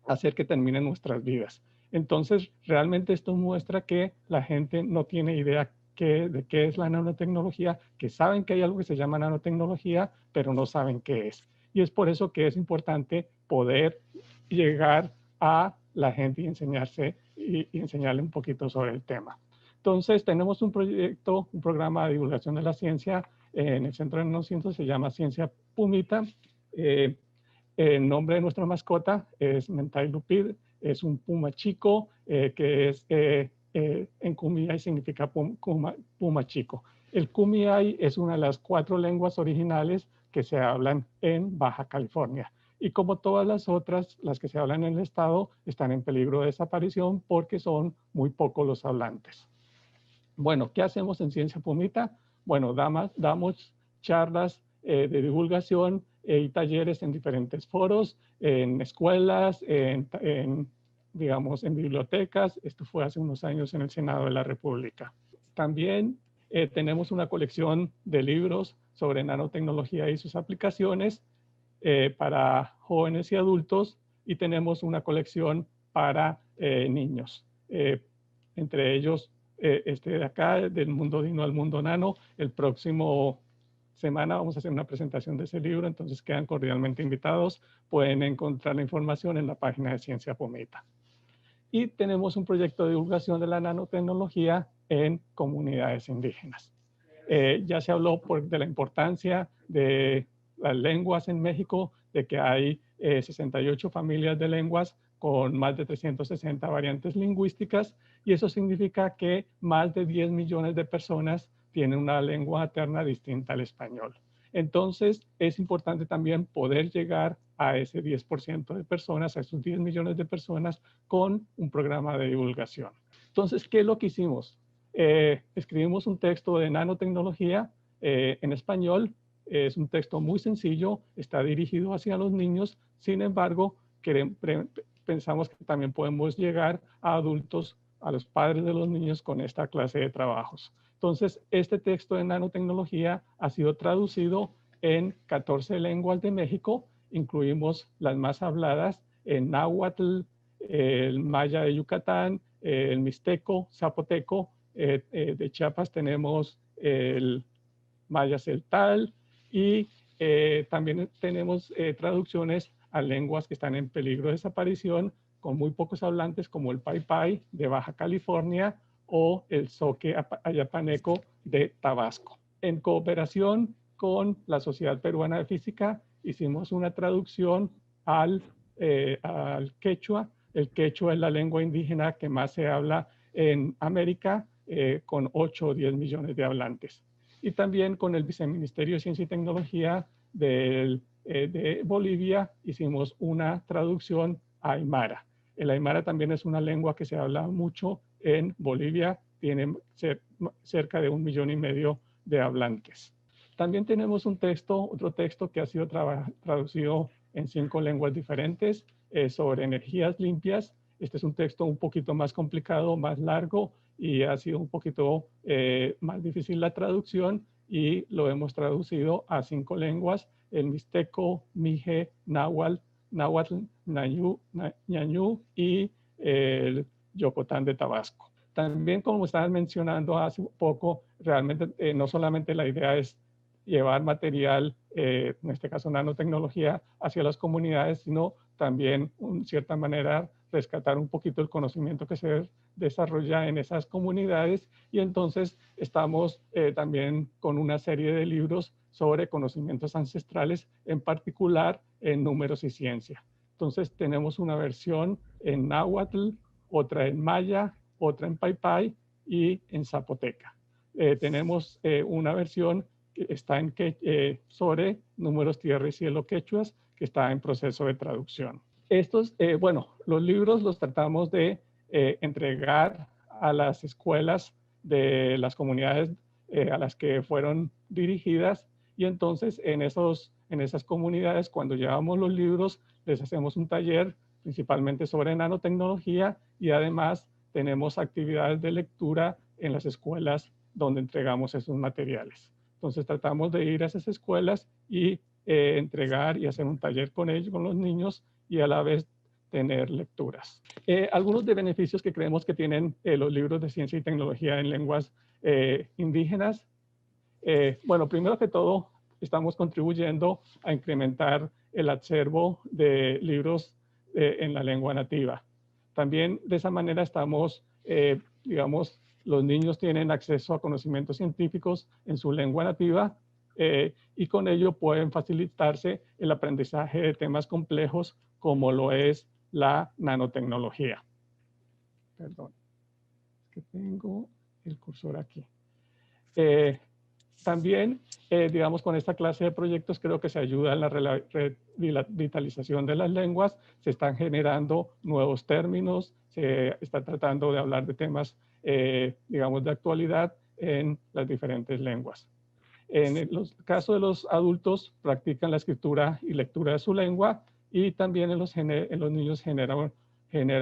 hacer que terminen nuestras vidas. Entonces, realmente esto muestra que la gente no tiene idea de qué es la nanotecnología, que saben que hay algo que se llama nanotecnología, pero no saben qué es. Y es por eso que es importante poder llegar a la gente y enseñarle un poquito sobre el tema. Entonces, tenemos un proyecto, un programa de divulgación de la ciencia en el Centro de Nanociencias, se llama Ciencia Pumita. El nombre de nuestra mascota es Mentai Lupid, es un puma chico que es en Kumeyaay significa puma chico. El Kumeyaay es una de las 4 lenguas originales que se hablan en Baja California. Y como todas las otras, las que se hablan en el estado, están en peligro de desaparición porque son muy pocos los hablantes. Bueno, ¿qué hacemos en Ciencia Pumita? Bueno, damos charlas de divulgación y talleres en diferentes foros, en escuelas, digamos, en bibliotecas. Esto fue hace unos años en el Senado de la República. También tenemos una colección de libros sobre nanotecnología y sus aplicaciones para jóvenes y adultos, y tenemos una colección para niños. Entre ellos, este de acá, del Mundo Dino al Mundo Nano. El próximo semana vamos a hacer una presentación de ese libro, entonces quedan cordialmente invitados. Pueden encontrar la información en la página de Ciencia Pumita. Y tenemos un proyecto de divulgación de la nanotecnología en comunidades indígenas. Ya se habló de la importancia de las lenguas en México, de que hay 68 familias de lenguas con más de 360 variantes lingüísticas, y eso significa que más de 10 millones de personas tienen una lengua materna distinta al español. Entonces, es importante también poder llegar a ese 10% de personas, a esos 10 millones de personas, con un programa de divulgación. Entonces, ¿qué es lo que hicimos? Escribimos un texto de nanotecnología en español. Es un texto muy sencillo, está dirigido hacia los niños. Sin embargo, pensamos que también podemos llegar a adultos, a los padres de los niños con esta clase de trabajos. Entonces, este texto de nanotecnología ha sido traducido en 14 lenguas de México. Incluimos las más habladas en náhuatl, el maya de Yucatán, el mixteco, zapoteco. De Chiapas tenemos el maya celtal, y también tenemos traducciones a lenguas que están en peligro de desaparición con muy pocos hablantes, como el paypay de Baja California o el zoque ayapaneco de Tabasco. En cooperación con la Sociedad Peruana de Física hicimos una traducción al quechua. El quechua es la lengua indígena que más se habla en América, con 8 o 10 millones de hablantes. Y también con el Viceministerio de Ciencia y Tecnología de Bolivia hicimos una traducción a Aymara. El Aymara también es una lengua que se habla mucho en Bolivia, tiene cerca de 1,5 millones de hablantes. También tenemos otro texto que ha sido traducido en 5 lenguas diferentes sobre energías limpias. Este es un texto un poquito más complicado, más largo, y ha sido un poquito más difícil la traducción, y lo hemos traducido a 5 lenguas: el mixteco, mije, náhuatl, ñañú y el Yocotán de Tabasco. También, como estaban mencionando hace poco, realmente no solamente la idea es llevar material, en este caso nanotecnología, hacia las comunidades, sino también, en cierta manera, rescatar un poquito el conocimiento que se desarrolla en esas comunidades. Y entonces estamos también con una serie de libros sobre conocimientos ancestrales, en particular en números y ciencia. Entonces tenemos una versión en náhuatl, otra en maya, otra en paypay y en zapoteca. Tenemos una versión que está sobre números, tierra y cielo quechuas, que está en proceso de traducción. Estos, los libros los tratamos de entregar a las escuelas de las comunidades a las que fueron dirigidas, y entonces en esas comunidades, cuando llevamos los libros, les hacemos un taller principalmente sobre nanotecnología, y además tenemos actividades de lectura en las escuelas donde entregamos esos materiales. Entonces tratamos de ir a esas escuelas y entregar y hacer un taller con ellos, con los niños, y a la vez tener lecturas. Algunos de beneficios que creemos que tienen los libros de ciencia y tecnología en lenguas indígenas. Bueno, primero que todo, estamos contribuyendo a incrementar el acervo de libros en la lengua nativa. También de esa manera estamos, digamos, los niños tienen acceso a conocimientos científicos en su lengua nativa, y con ello pueden facilitarse el aprendizaje de temas complejos como lo es la nanotecnología. Perdón, es que tengo el cursor aquí. También, digamos, con esta clase de proyectos creo que se ayuda en la revitalización de las lenguas. Se están generando nuevos términos, se está tratando de hablar de temas, digamos, de actualidad en las diferentes lenguas. En el caso de los adultos, practican la escritura y lectura de su lengua, y también en los niños genera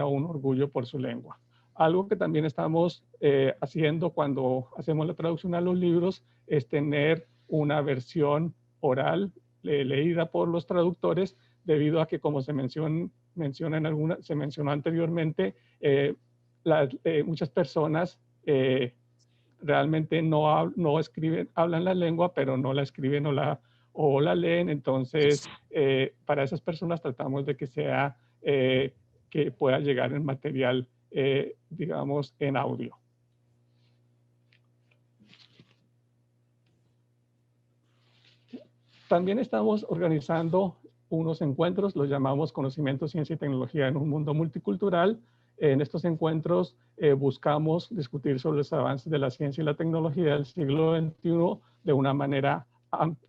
un orgullo por su lengua. Algo que también estamos haciendo cuando hacemos la traducción a los libros es tener una versión oral leída por los traductores, debido a que, como se mencionó anteriormente, muchas personas realmente no escriben, hablan la lengua, pero no la escriben o la leen. Entonces, para esas personas tratamos de que sea, que pueda llegar en material, digamos, en audio. También estamos organizando unos encuentros, los llamamos Conocimiento, Ciencia y Tecnología en un Mundo Multicultural. En estos encuentros buscamos discutir sobre los avances de la ciencia y la tecnología del siglo XXI de una manera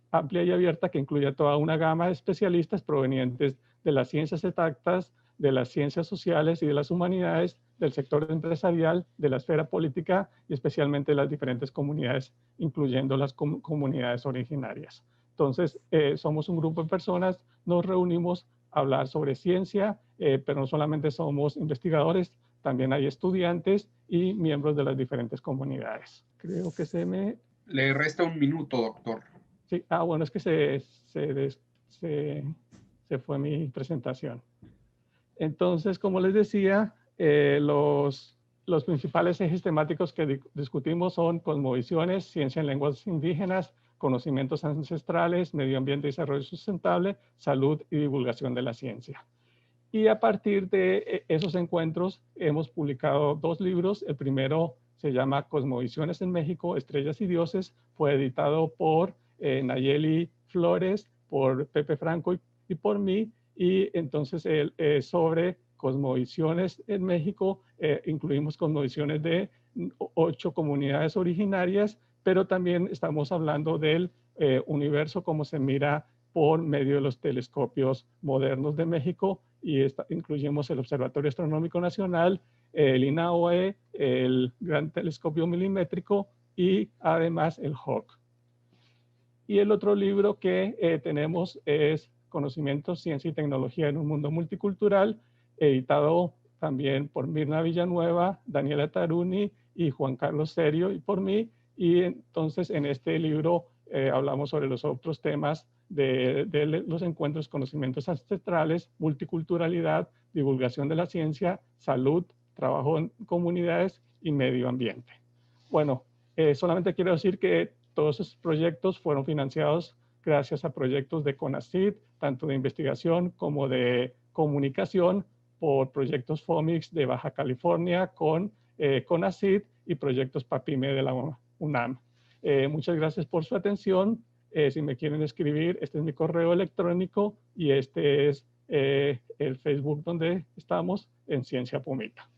amplia y abierta, que incluya toda una gama de especialistas provenientes de las ciencias exactas, de las ciencias sociales y de las humanidades, del sector empresarial, de la esfera política y especialmente de las diferentes comunidades, incluyendo las comunidades originarias. Entonces, somos un grupo de personas, nos reunimos a hablar sobre ciencia, pero no solamente somos investigadores, también hay estudiantes y miembros de las diferentes comunidades. Creo que Le resta un minuto, doctor. Sí, bueno, es que se fue mi presentación. Entonces, como les decía, los principales ejes temáticos que discutimos son cosmovisiones, ciencia en lenguas indígenas, conocimientos ancestrales, medio ambiente y desarrollo sustentable, salud y divulgación de la ciencia. Y a partir de esos encuentros hemos publicado 2 libros. El primero se llama Cosmovisiones en México, Estrellas y Dioses. Fue editado por Nayeli Flores, por Pepe Franco y por mí. Y entonces sobre cosmovisiones en México, incluimos cosmovisiones de 8 comunidades originarias, pero también estamos hablando del universo como se mira por medio de los telescopios modernos de México, y incluimos el Observatorio Astronómico Nacional, el INAOE, el Gran Telescopio Milimétrico y además el HOC. Y el otro libro que tenemos es Conocimientos, Ciencia y Tecnología en un Mundo Multicultural, editado también por Mirna Villanueva, Daniela Taruni y Juan Carlos Serio y por mí. Y entonces en este libro hablamos sobre los otros temas de los encuentros, conocimientos ancestrales, multiculturalidad, divulgación de la ciencia, salud, trabajo en comunidades y medio ambiente. Bueno, solamente quiero decir que todos esos proyectos fueron financiados gracias a proyectos de CONACYT, tanto de investigación como de comunicación, por proyectos FOMIX de Baja California con CONACYT y proyectos PAPIME de la UNAM. Muchas gracias por su atención. Si me quieren escribir, este es mi correo electrónico y este es el Facebook donde estamos, en Ciencia Pumita.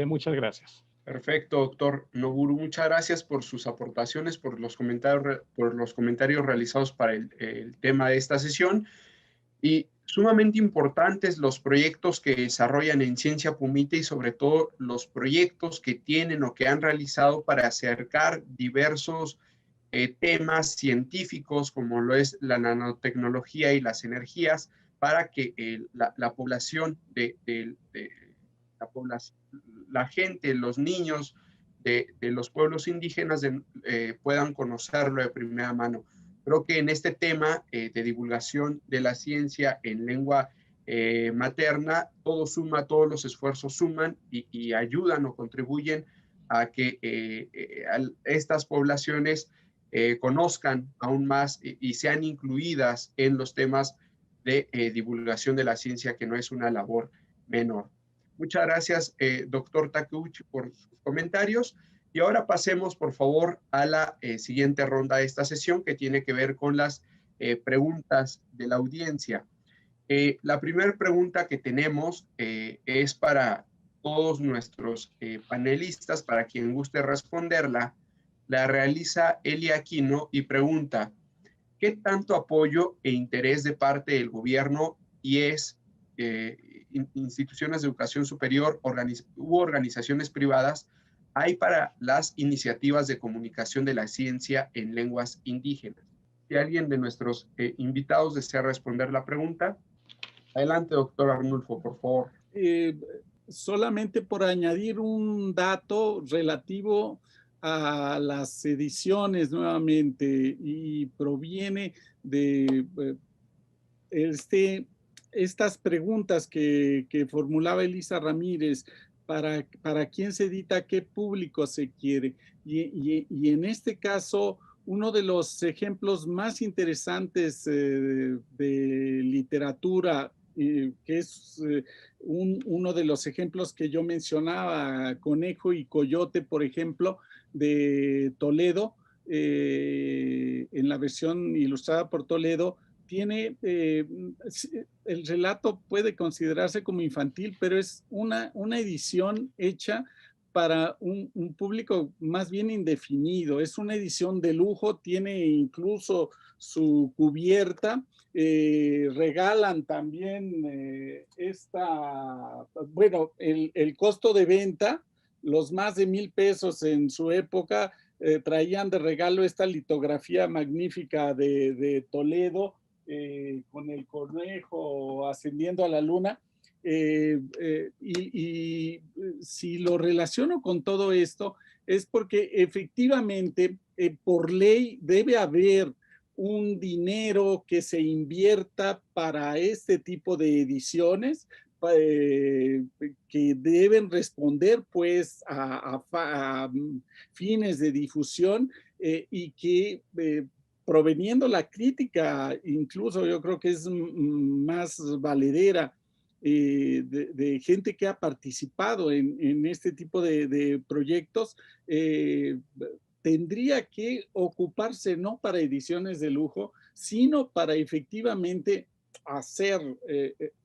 Muchas gracias. Perfecto, doctor Noburu. Muchas gracias por sus aportaciones, por los comentarios realizados para el tema de esta sesión. Y sumamente importantes los proyectos que desarrollan en Ciencia Pumita y sobre todo los proyectos que tienen o que han realizado para acercar diversos temas científicos como lo es la nanotecnología y las energías para que la población la gente, los niños de los pueblos indígenas puedan conocerlo de primera mano. Creo que en este tema de divulgación de la ciencia en lengua materna, todo suma, todos los esfuerzos suman y ayudan o contribuyen a que estas poblaciones conozcan aún más y sean incluidas en los temas de divulgación de la ciencia, que no es una labor menor. Muchas gracias, doctor Takeuchi, por sus comentarios. Y ahora pasemos, por favor, a la siguiente ronda de esta sesión, que tiene que ver con las preguntas de la audiencia. La primera pregunta que tenemos es para todos nuestros panelistas, para quien guste responderla. La realiza Elia Aquino y pregunta: ¿qué tanto apoyo e interés de parte del gobierno y instituciones de educación superior u organizaciones privadas hay para las iniciativas de comunicación de la ciencia en lenguas indígenas? Si alguien de nuestros invitados desea responder la pregunta, adelante, doctor Arnulfo, por favor. Solamente por añadir un dato relativo a las ediciones nuevamente, y proviene de estas preguntas que formulaba Elisa Ramírez: ¿para quién se edita? ¿Qué público se quiere? Y en este caso, uno de los ejemplos más interesantes de literatura, que es uno de los ejemplos que yo mencionaba, Conejo y Coyote, por ejemplo, de Toledo, en la versión ilustrada por Toledo, tiene, el relato puede considerarse como infantil, pero es una edición hecha para un público más bien indefinido. Es una edición de lujo, tiene incluso su cubierta. Regalan también bueno, el costo de venta, los más de 1,000 pesos en su época, traían de regalo esta litografía magnífica de Toledo, con el conejo ascendiendo a la luna. Y si lo relaciono con todo esto, es porque efectivamente por ley debe haber un dinero que se invierta para este tipo de ediciones, que deben responder pues a fines de difusión, y que proveniendo la crítica, incluso yo creo que es más valedera, de gente que ha participado en este tipo de proyectos, tendría que ocuparse no para ediciones de lujo, sino para efectivamente hacer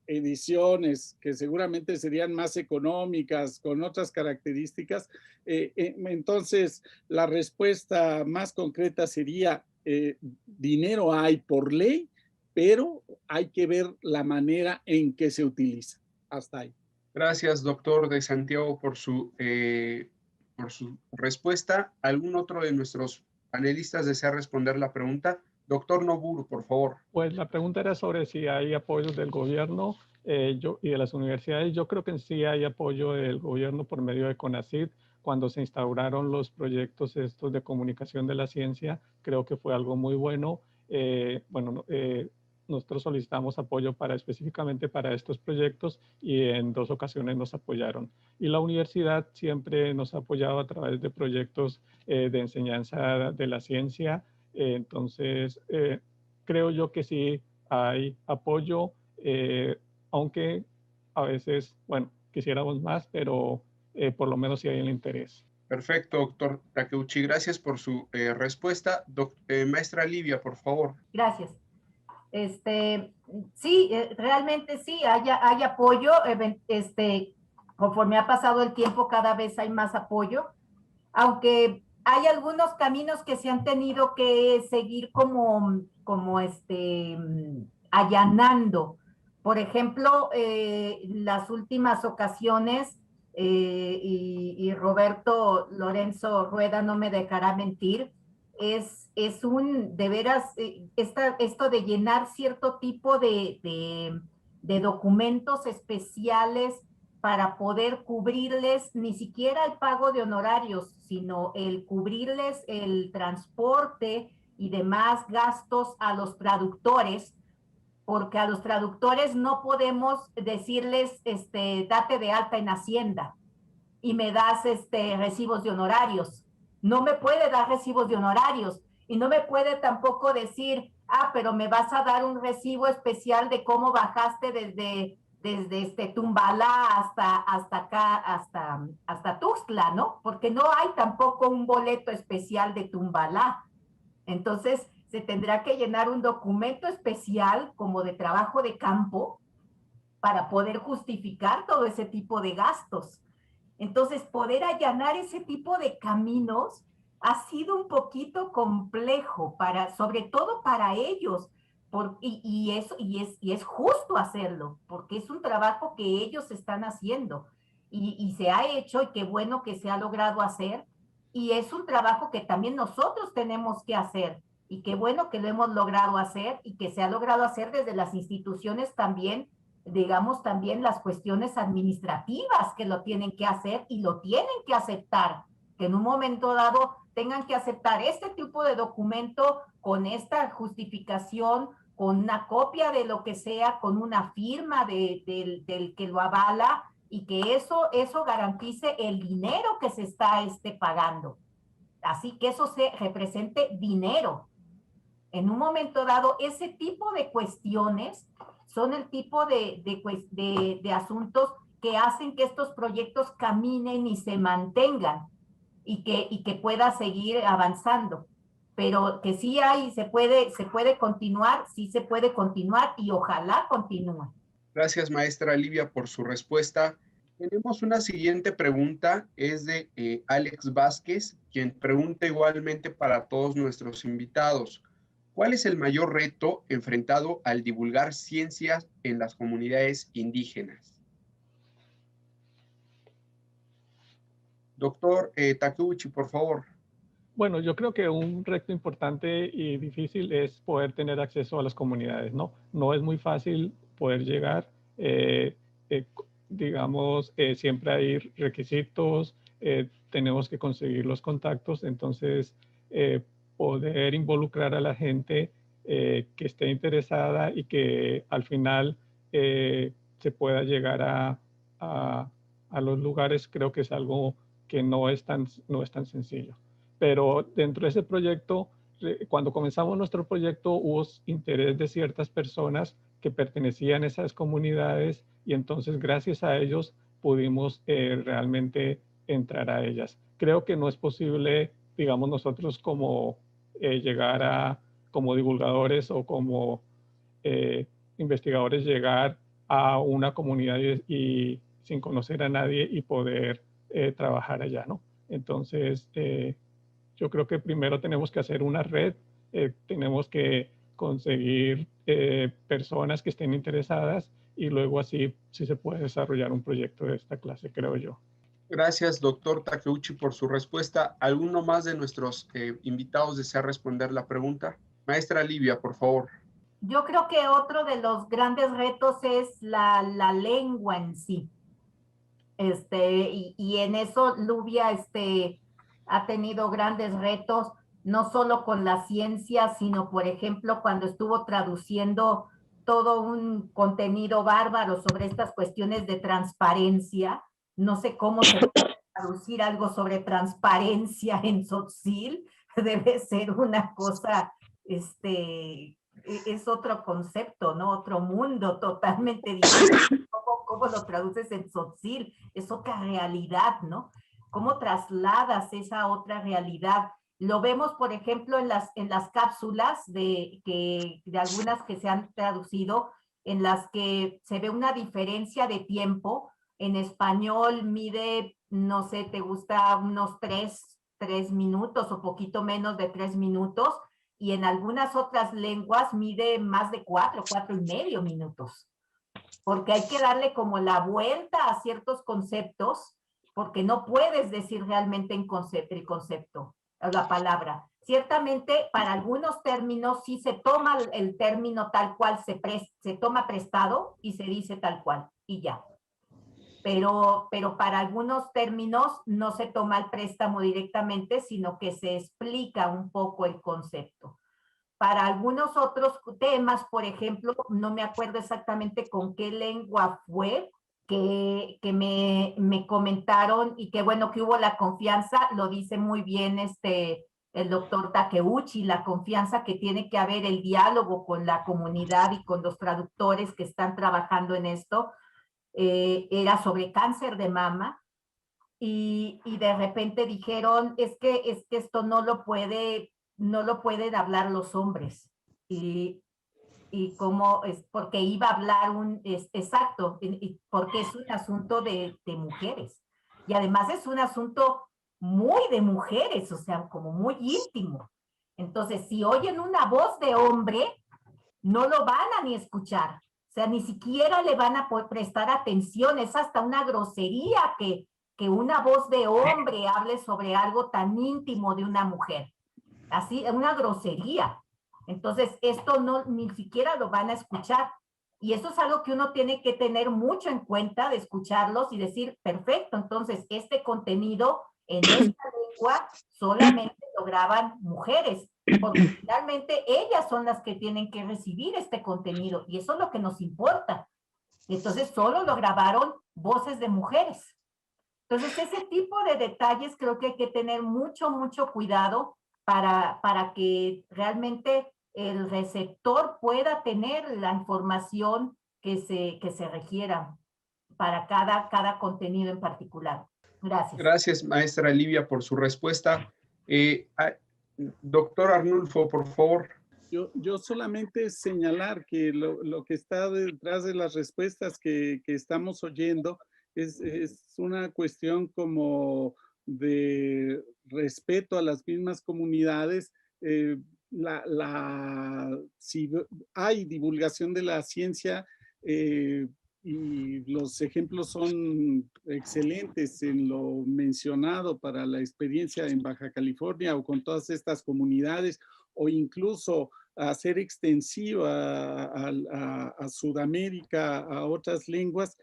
ediciones que seguramente serían más económicas, con otras características. Entonces, la respuesta más concreta sería: dinero hay por ley, pero hay que ver la manera en que se utiliza. Hasta ahí. Gracias, doctor de Santiago, por su respuesta. ¿Algún otro de nuestros panelistas desea responder la pregunta? Doctor Noburu, por favor. Pues la pregunta era sobre si hay apoyos del gobierno y de las universidades. Yo creo que sí hay apoyo del gobierno por medio de CONACYT. Cuando se instauraron los proyectos estos de comunicación de la ciencia, creo que fue algo muy bueno. nosotros solicitamos apoyo específicamente para estos proyectos y en 2 ocasiones nos apoyaron. Y la universidad siempre nos ha apoyado a través de proyectos de enseñanza de la ciencia. Entonces, creo yo que sí hay apoyo, aunque a veces, bueno, quisiéramos más, pero por lo menos sí hay el interés. Perfecto, doctor Takeuchi. Gracias por su respuesta. Maestra Livia, por favor. Gracias. Sí, realmente sí, hay apoyo. Conforme ha pasado el tiempo, cada vez hay más apoyo, aunque hay algunos caminos que se han tenido que seguir como allanando. Por ejemplo, las últimas ocasiones, y Roberto Lorenzo Rueda no me dejará mentir, es de veras, esto de llenar cierto tipo de documentos especiales para poder cubrirles ni siquiera el pago de honorarios, sino el cubrirles el transporte y demás gastos a los traductores, porque a los traductores no podemos decirles, date de alta en Hacienda y me das recibos de honorarios. No me puede dar recibos de honorarios y no me puede tampoco decir, pero me vas a dar un recibo especial de cómo bajaste desde Tumbalá hasta acá, hasta Tuxtla, ¿no? Porque no hay tampoco un boleto especial de Tumbalá. Entonces, se tendrá que llenar un documento especial como de trabajo de campo para poder justificar todo ese tipo de gastos. Entonces, poder allanar ese tipo de caminos ha sido un poquito complejo, sobre todo para ellos, y es justo hacerlo, porque es un trabajo que ellos están haciendo, y se ha hecho, y qué bueno que se ha logrado hacer, y es un trabajo que también nosotros tenemos que hacer, y qué bueno que lo hemos logrado hacer, y que se ha logrado hacer desde las instituciones también, digamos, también las cuestiones administrativas que lo tienen que hacer y lo tienen que aceptar, que en un momento dado tengan que aceptar este tipo de documento con esta justificación, con una copia de lo que sea, con una firma del que lo avala, y que eso garantice el dinero que se está pagando. Así que eso se represente dinero. En un momento dado, ese tipo de cuestiones son el tipo de asuntos que hacen que estos proyectos caminen y se mantengan, y que pueda seguir avanzando. Pero que sí se puede continuar, sí se puede continuar, y ojalá continúe. Gracias, maestra Livia, por su respuesta. Tenemos una siguiente pregunta, es de Alex Vázquez, quien pregunta igualmente para todos nuestros invitados. ¿Cuál es el mayor reto enfrentado al divulgar ciencias en las comunidades indígenas? Doctor Takeuchi, por favor. Bueno, yo creo que un reto importante y difícil es poder tener acceso a las comunidades, ¿no? No es muy fácil poder llegar, digamos, siempre hay requisitos, tenemos que conseguir los contactos, entonces poder involucrar a la gente que esté interesada y que al final se pueda llegar a los lugares, creo que es algo que no es tan sencillo. Pero dentro de ese proyecto, cuando comenzamos nuestro proyecto, hubo interés de ciertas personas que pertenecían a esas comunidades, y entonces gracias a ellos pudimos realmente entrar a ellas. Creo que no es posible, digamos, nosotros como llegar como divulgadores o como investigadores, llegar a una comunidad y sin conocer a nadie y poder trabajar allá, ¿no? Entonces, yo creo que primero tenemos que hacer una red, tenemos que conseguir personas que estén interesadas, y luego así sí se puede desarrollar un proyecto de esta clase, creo yo. Gracias, doctor Takeuchi, por su respuesta. ¿Alguno más de nuestros invitados desea responder la pregunta? Maestra Livia, por favor. Yo creo que otro de los grandes retos es la lengua en sí. Y en eso Livia ha tenido grandes retos, no solo con la ciencia, sino, por ejemplo, cuando estuvo traduciendo todo un contenido bárbaro sobre estas cuestiones de transparencia. No sé cómo se puede traducir algo sobre transparencia en Tzotzil. Debe ser una cosa, es otro concepto, ¿no? Otro mundo totalmente diferente. ¿Cómo lo traduces en Tzotzil? Es otra realidad, ¿no? ¿Cómo trasladas esa otra realidad? Lo vemos, por ejemplo, en las cápsulas de algunas que se han traducido, en las que se ve una diferencia de tiempo. En español mide, no sé, te gusta unos 3 minutos o poquito menos de 3 minutos, y en algunas otras lenguas mide más de 4 y medio minutos, porque hay que darle como la vuelta a ciertos conceptos, porque no puedes decir realmente el concepto, la palabra. Ciertamente, para algunos términos sí se toma el término tal cual, se toma prestado y se dice tal cual, y ya. Pero para algunos términos no se toma el préstamo directamente, sino que se explica un poco el concepto. Para algunos otros temas, por ejemplo, no me acuerdo exactamente con qué lengua fue, que me comentaron, y que bueno, que hubo la confianza, lo dice muy bien el doctor Takeuchi, la confianza que tiene que haber, el diálogo con la comunidad y con los traductores que están trabajando en esto. Era sobre cáncer de mama, y de repente dijeron, es que esto no lo pueden hablar los hombres. Y cómo es, porque iba a hablar exacto, porque es un asunto de mujeres. Y además es un asunto muy de mujeres, o sea, como muy íntimo. Entonces, si oyen una voz de hombre, no lo van a ni escuchar. O sea, ni siquiera le van a prestar atención. Es hasta una grosería que una voz de hombre hable sobre algo tan íntimo de una mujer. Así, es una grosería. Entonces, esto ni siquiera lo van a escuchar. Y eso es algo que uno tiene que tener mucho en cuenta, de escucharlos y decir, perfecto, entonces este contenido en esta lengua solamente lo graban mujeres, porque finalmente ellas son las que tienen que recibir este contenido, y eso es lo que nos importa. Entonces, solo lo grabaron voces de mujeres. Entonces, ese tipo de detalles creo que hay que tener mucho, mucho cuidado para que realmente el receptor pueda tener la información que se requiera para cada contenido en particular. Gracias. Gracias, maestra Livia, por su respuesta. Doctor Arnulfo, por favor. Yo solamente señalar que lo que está detrás de las respuestas que estamos oyendo es una cuestión como de respeto a las mismas comunidades. Si hay divulgación de la ciencia, y los ejemplos son excelentes en lo mencionado para la experiencia en Baja California o con todas estas comunidades, o incluso hacer extensiva a Sudamérica, a otras lenguas.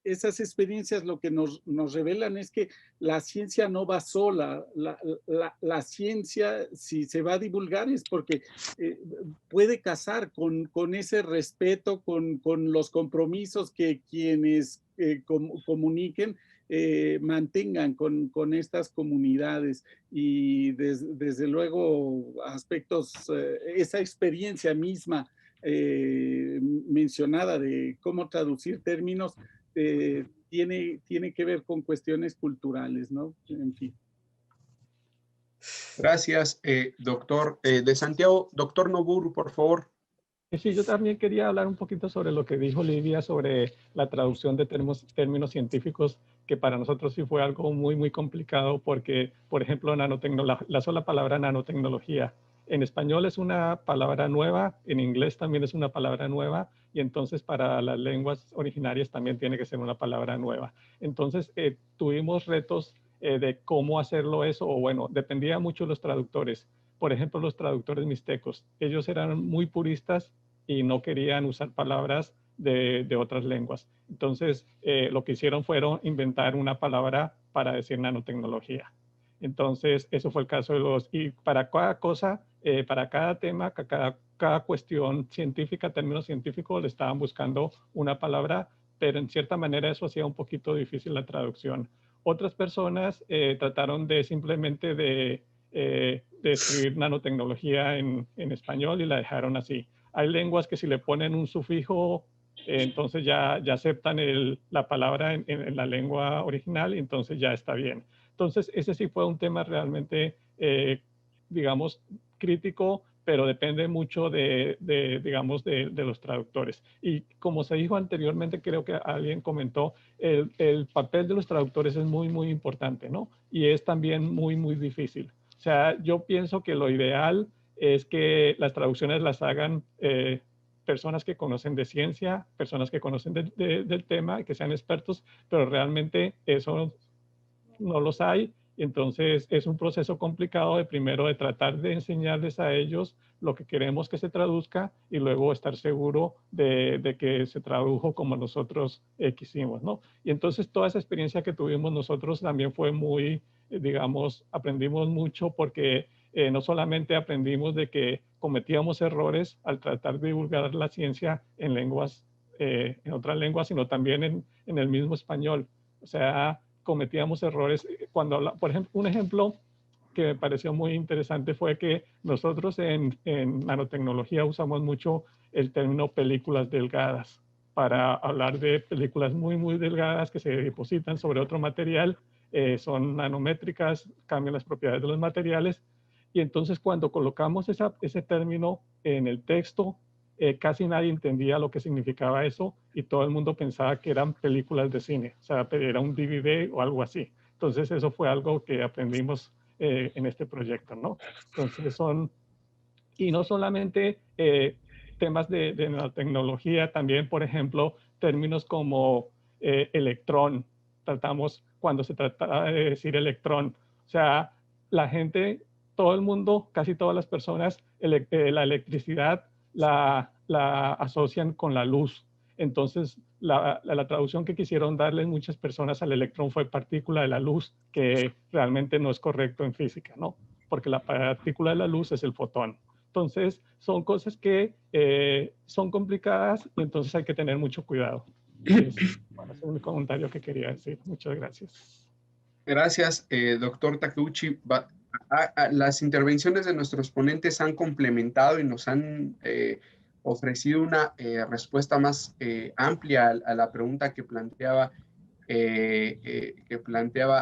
Esas experiencias lo que nos revelan es que la ciencia no va sola. La ciencia, si se va a divulgar, es porque puede casar con ese respeto, con los compromisos que quienes comuniquen mantengan con estas comunidades, y desde luego aspectos, esa experiencia misma mencionada de cómo traducir términos, tiene que ver con cuestiones culturales, ¿no? En fin. Gracias, doctor. De Santiago, doctor Nobour, por favor. Sí, yo también quería hablar un poquito sobre lo que dijo Livia sobre la traducción de términos científicos, que para nosotros sí fue algo muy, muy complicado porque, por ejemplo, la sola palabra nanotecnología, en español es una palabra nueva, en inglés también es una palabra nueva, y entonces para las lenguas originarias también tiene que ser una palabra nueva. Entonces, tuvimos retos de cómo hacerlo eso, o bueno, dependía mucho de los traductores. Por ejemplo, los traductores mixtecos, ellos eran muy puristas y no querían usar palabras de otras lenguas. Entonces, lo que hicieron fueron inventar una palabra para decir nanotecnología. Entonces, eso fue el caso de y para cada cosa para cada tema, cada cuestión científica, término científico, le estaban buscando una palabra, pero en cierta manera eso hacía un poquito difícil la traducción. Otras personas trataron de simplemente de escribir nanotecnología en español y la dejaron así. Hay lenguas que si le ponen un sufijo, entonces ya aceptan la palabra en la lengua original y entonces ya está bien. Entonces ese sí fue un tema realmente, digamos, crítico, pero depende mucho digamos, de los traductores. Y como se dijo anteriormente, creo que alguien comentó, el papel de los traductores es muy, muy importante, ¿no? Y es también muy, muy difícil. O sea, yo pienso que lo ideal es que las traducciones las hagan personas que conocen de ciencia, personas que conocen del tema, que sean expertos, pero realmente eso no los hay. Entonces es un proceso complicado de primero de tratar de enseñarles a ellos lo que queremos que se traduzca y luego estar seguro de que se tradujo como nosotros quisimos, ¿no? Y entonces toda esa experiencia que tuvimos nosotros también fue muy, digamos, aprendimos mucho porque no solamente aprendimos de que cometíamos errores al tratar de divulgar la ciencia en lenguas, en otras lenguas, sino también en el mismo español. O sea, cometíamos errores. Por ejemplo, un ejemplo que me pareció muy interesante fue que nosotros en nanotecnología usamos mucho el término películas delgadas para hablar de películas muy, muy delgadas que se depositan sobre otro material, son nanométricas, cambian las propiedades de los materiales. Y entonces cuando colocamos ese término en el texto, casi nadie entendía lo que significaba eso y todo el mundo pensaba que eran películas de cine, o sea, era un DVD o algo así. Entonces eso fue algo que aprendimos en este proyecto, ¿no? Entonces y no solamente temas de nanotecnología, también, por ejemplo, términos como electrón, tratamos cuando se trataba de decir electrón, o sea, la gente, todo el mundo, casi todas las personas, la electricidad la asocian con la luz. Entonces, la traducción que quisieron darle muchas personas al electrón fue partícula de la luz, que realmente no es correcto en física, ¿no? Porque la partícula de la luz es el fotón. Entonces, son cosas que son complicadas y entonces hay que tener mucho cuidado. Bueno, ese es mi comentario que quería decir. Muchas gracias. Gracias, doctor Takeuchi. Las intervenciones de nuestros ponentes han complementado y nos han ofrecido una respuesta más amplia a la pregunta que planteaba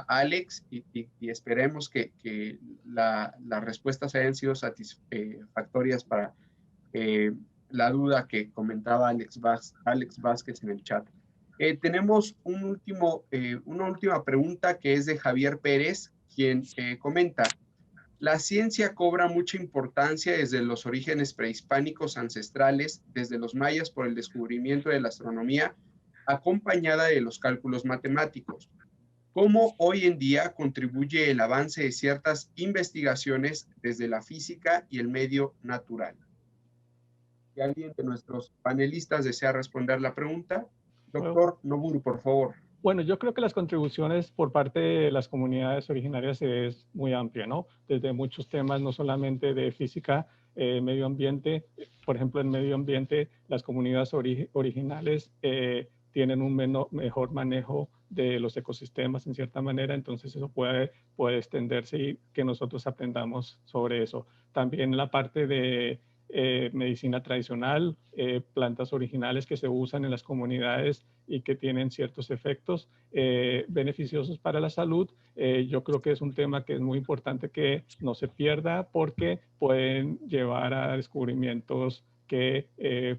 Alex y esperemos que las respuestas hayan sido satisfactorias para la duda que comentaba Alex Vázquez en el chat. Tenemos una última pregunta que es de Javier Pérez, quien comenta: la ciencia cobra mucha importancia desde los orígenes prehispánicos ancestrales, desde los mayas por el descubrimiento de la astronomía, acompañada de los cálculos matemáticos. ¿Cómo hoy en día contribuye el avance de ciertas investigaciones desde la física y el medio natural? Si alguien de nuestros panelistas desea responder la pregunta, doctor Noburu, por favor. Bueno, yo creo que las contribuciones por parte de las comunidades originarias es muy amplia, ¿no? Desde muchos temas, no solamente de física, medio ambiente. Por ejemplo, en medio ambiente, las comunidades originales tienen un mejor manejo de los ecosistemas en cierta manera, entonces eso puede extenderse y que nosotros aprendamos sobre eso. También la parte de medicina tradicional, plantas originales que se usan en las comunidades y que tienen ciertos efectos beneficiosos para la salud. Yo creo que es un tema que es muy importante que no se pierda porque pueden llevar a descubrimientos que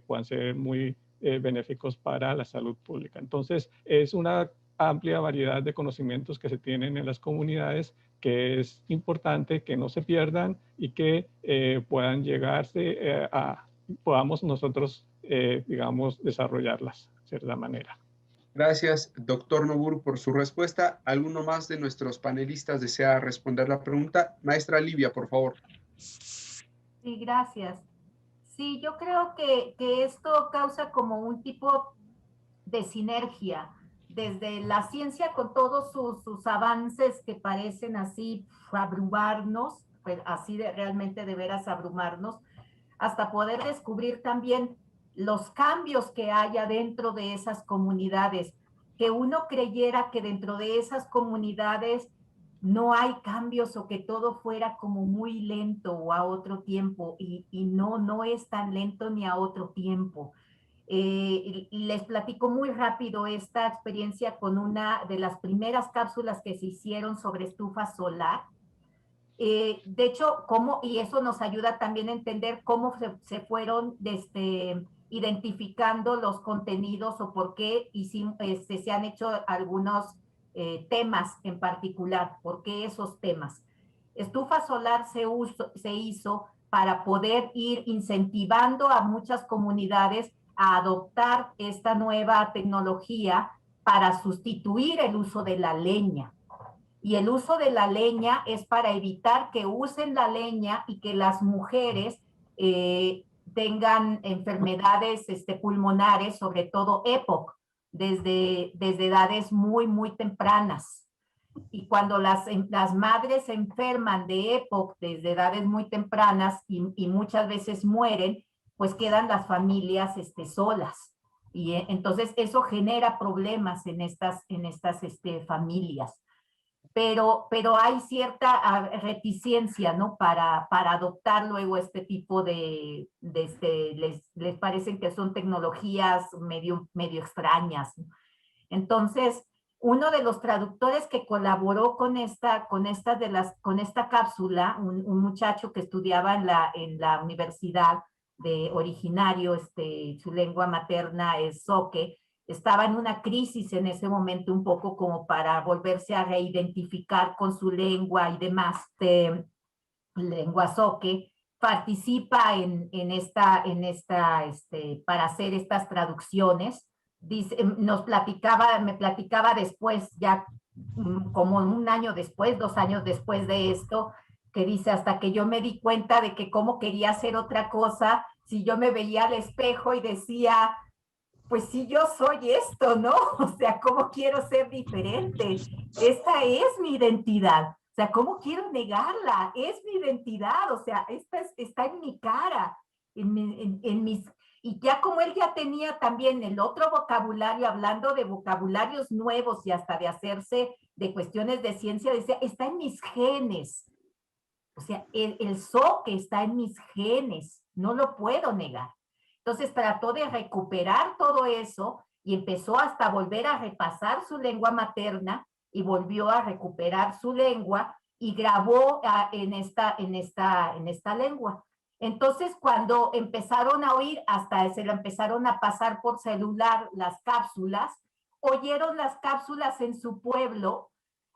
puedan ser muy benéficos para la salud pública. Entonces, es una amplia variedad de conocimientos que se tienen en las comunidades que es importante que no se pierdan y que puedan llegarse podamos nosotros, digamos, desarrollarlas de cierta manera. Gracias, doctor Noburu, por su respuesta. ¿Alguno más de nuestros panelistas desea responder la pregunta? Maestra Livia, por favor. Sí, gracias. Sí, yo creo que esto causa como un tipo de sinergia desde la ciencia con todos sus avances que parecen así abrumarnos, pues, así de realmente de veras abrumarnos, hasta poder descubrir también los cambios que haya dentro de esas comunidades, que uno creyera que dentro de esas comunidades no hay cambios o que todo fuera como muy lento o a otro tiempo, y no es tan lento ni a otro tiempo. Les platico muy rápido esta experiencia con una de las primeras cápsulas que se hicieron sobre estufa solar. De hecho, y eso nos ayuda también a entender cómo se fueron identificando los contenidos o por qué se han hecho algunos temas en particular, por qué esos temas. Estufa solar se hizo para poder ir incentivando a muchas comunidades a adoptar esta nueva tecnología para sustituir el uso de la leña. Y el uso de la leña es para evitar que usen la leña y que las mujeres tengan enfermedades pulmonares, sobre todo EPOC, desde edades muy, muy tempranas. Y cuando las madres se enferman de EPOC desde edades muy tempranas y muchas veces mueren, pues quedan las familias solas. Y entonces eso genera problemas en estas familias. Pero hay cierta reticencia, ¿no? Para adoptar luego este tipo les parecen que son tecnologías medio extrañas, ¿no? Entonces, uno de los traductores que colaboró con esta cápsula, un muchacho que estudiaba en la universidad originario, su lengua materna es zoque, estaba en una crisis en ese momento un poco como para volverse a reidentificar con su lengua y demás, lengua zoque, participa para hacer estas traducciones. Me platicaba después, ya como un año después, 2 años después de esto, que dice, hasta que yo me di cuenta de que cómo quería hacer otra cosa, si yo me veía al espejo y decía, pues sí, yo soy esto, ¿no? O sea, ¿cómo quiero ser diferente? Esta es mi identidad. O sea, ¿cómo quiero negarla? Es mi identidad, o sea, está en mi cara, y ya como él ya tenía también el otro vocabulario, hablando de vocabularios nuevos y hasta de hacerse de cuestiones de ciencia, decía, está en mis genes. O sea, el zoque está en mis genes, no lo puedo negar. Entonces trató de recuperar todo eso y empezó hasta volver a repasar su lengua materna y volvió a recuperar su lengua y grabó en esta lengua. Entonces, cuando empezaron a oír, hasta se lo empezaron a pasar por celular las cápsulas, oyeron las cápsulas en su pueblo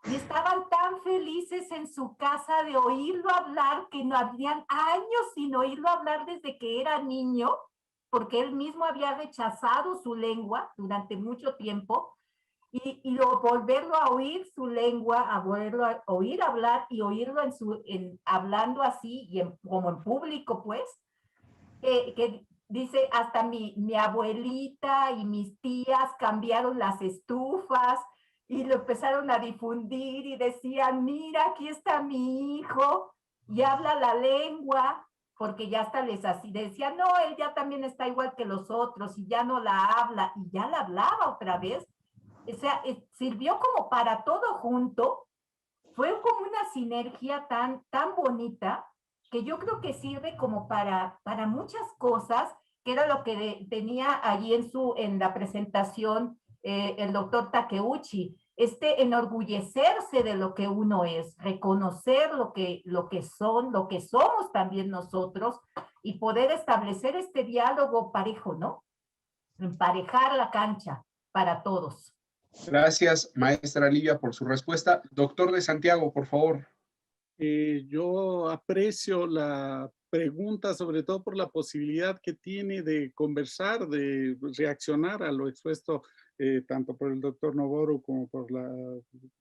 y estaban tan felices en su casa de oírlo hablar que no habían años sin oírlo hablar desde que era niño, porque él mismo había rechazado su lengua durante mucho tiempo, y volverlo a oír su lengua, a volverlo a oír hablar y oírlo hablando así, como en público, pues, que dice, hasta mi abuelita y mis tías cambiaron las estufas y lo empezaron a difundir y decían, mira, aquí está mi hijo y habla la lengua, porque ya hasta les así decían, no, él ya también está igual que los otros y ya no la habla, y ya la hablaba otra vez. O sea, sirvió como para todo junto, fue como una sinergia tan bonita, que yo creo que sirve como para muchas cosas, que era lo que tenía allí en la presentación el doctor Takeuchi, enorgullecerse de lo que uno es, reconocer lo que somos también nosotros, y poder establecer este diálogo parejo, ¿no? Emparejar la cancha para todos. Gracias, maestra Livia, por su respuesta. Doctor de Santiago, por favor. Yo aprecio la pregunta, sobre todo por la posibilidad que tiene de conversar, de reaccionar a lo expuesto tanto por el doctor Noboru como por la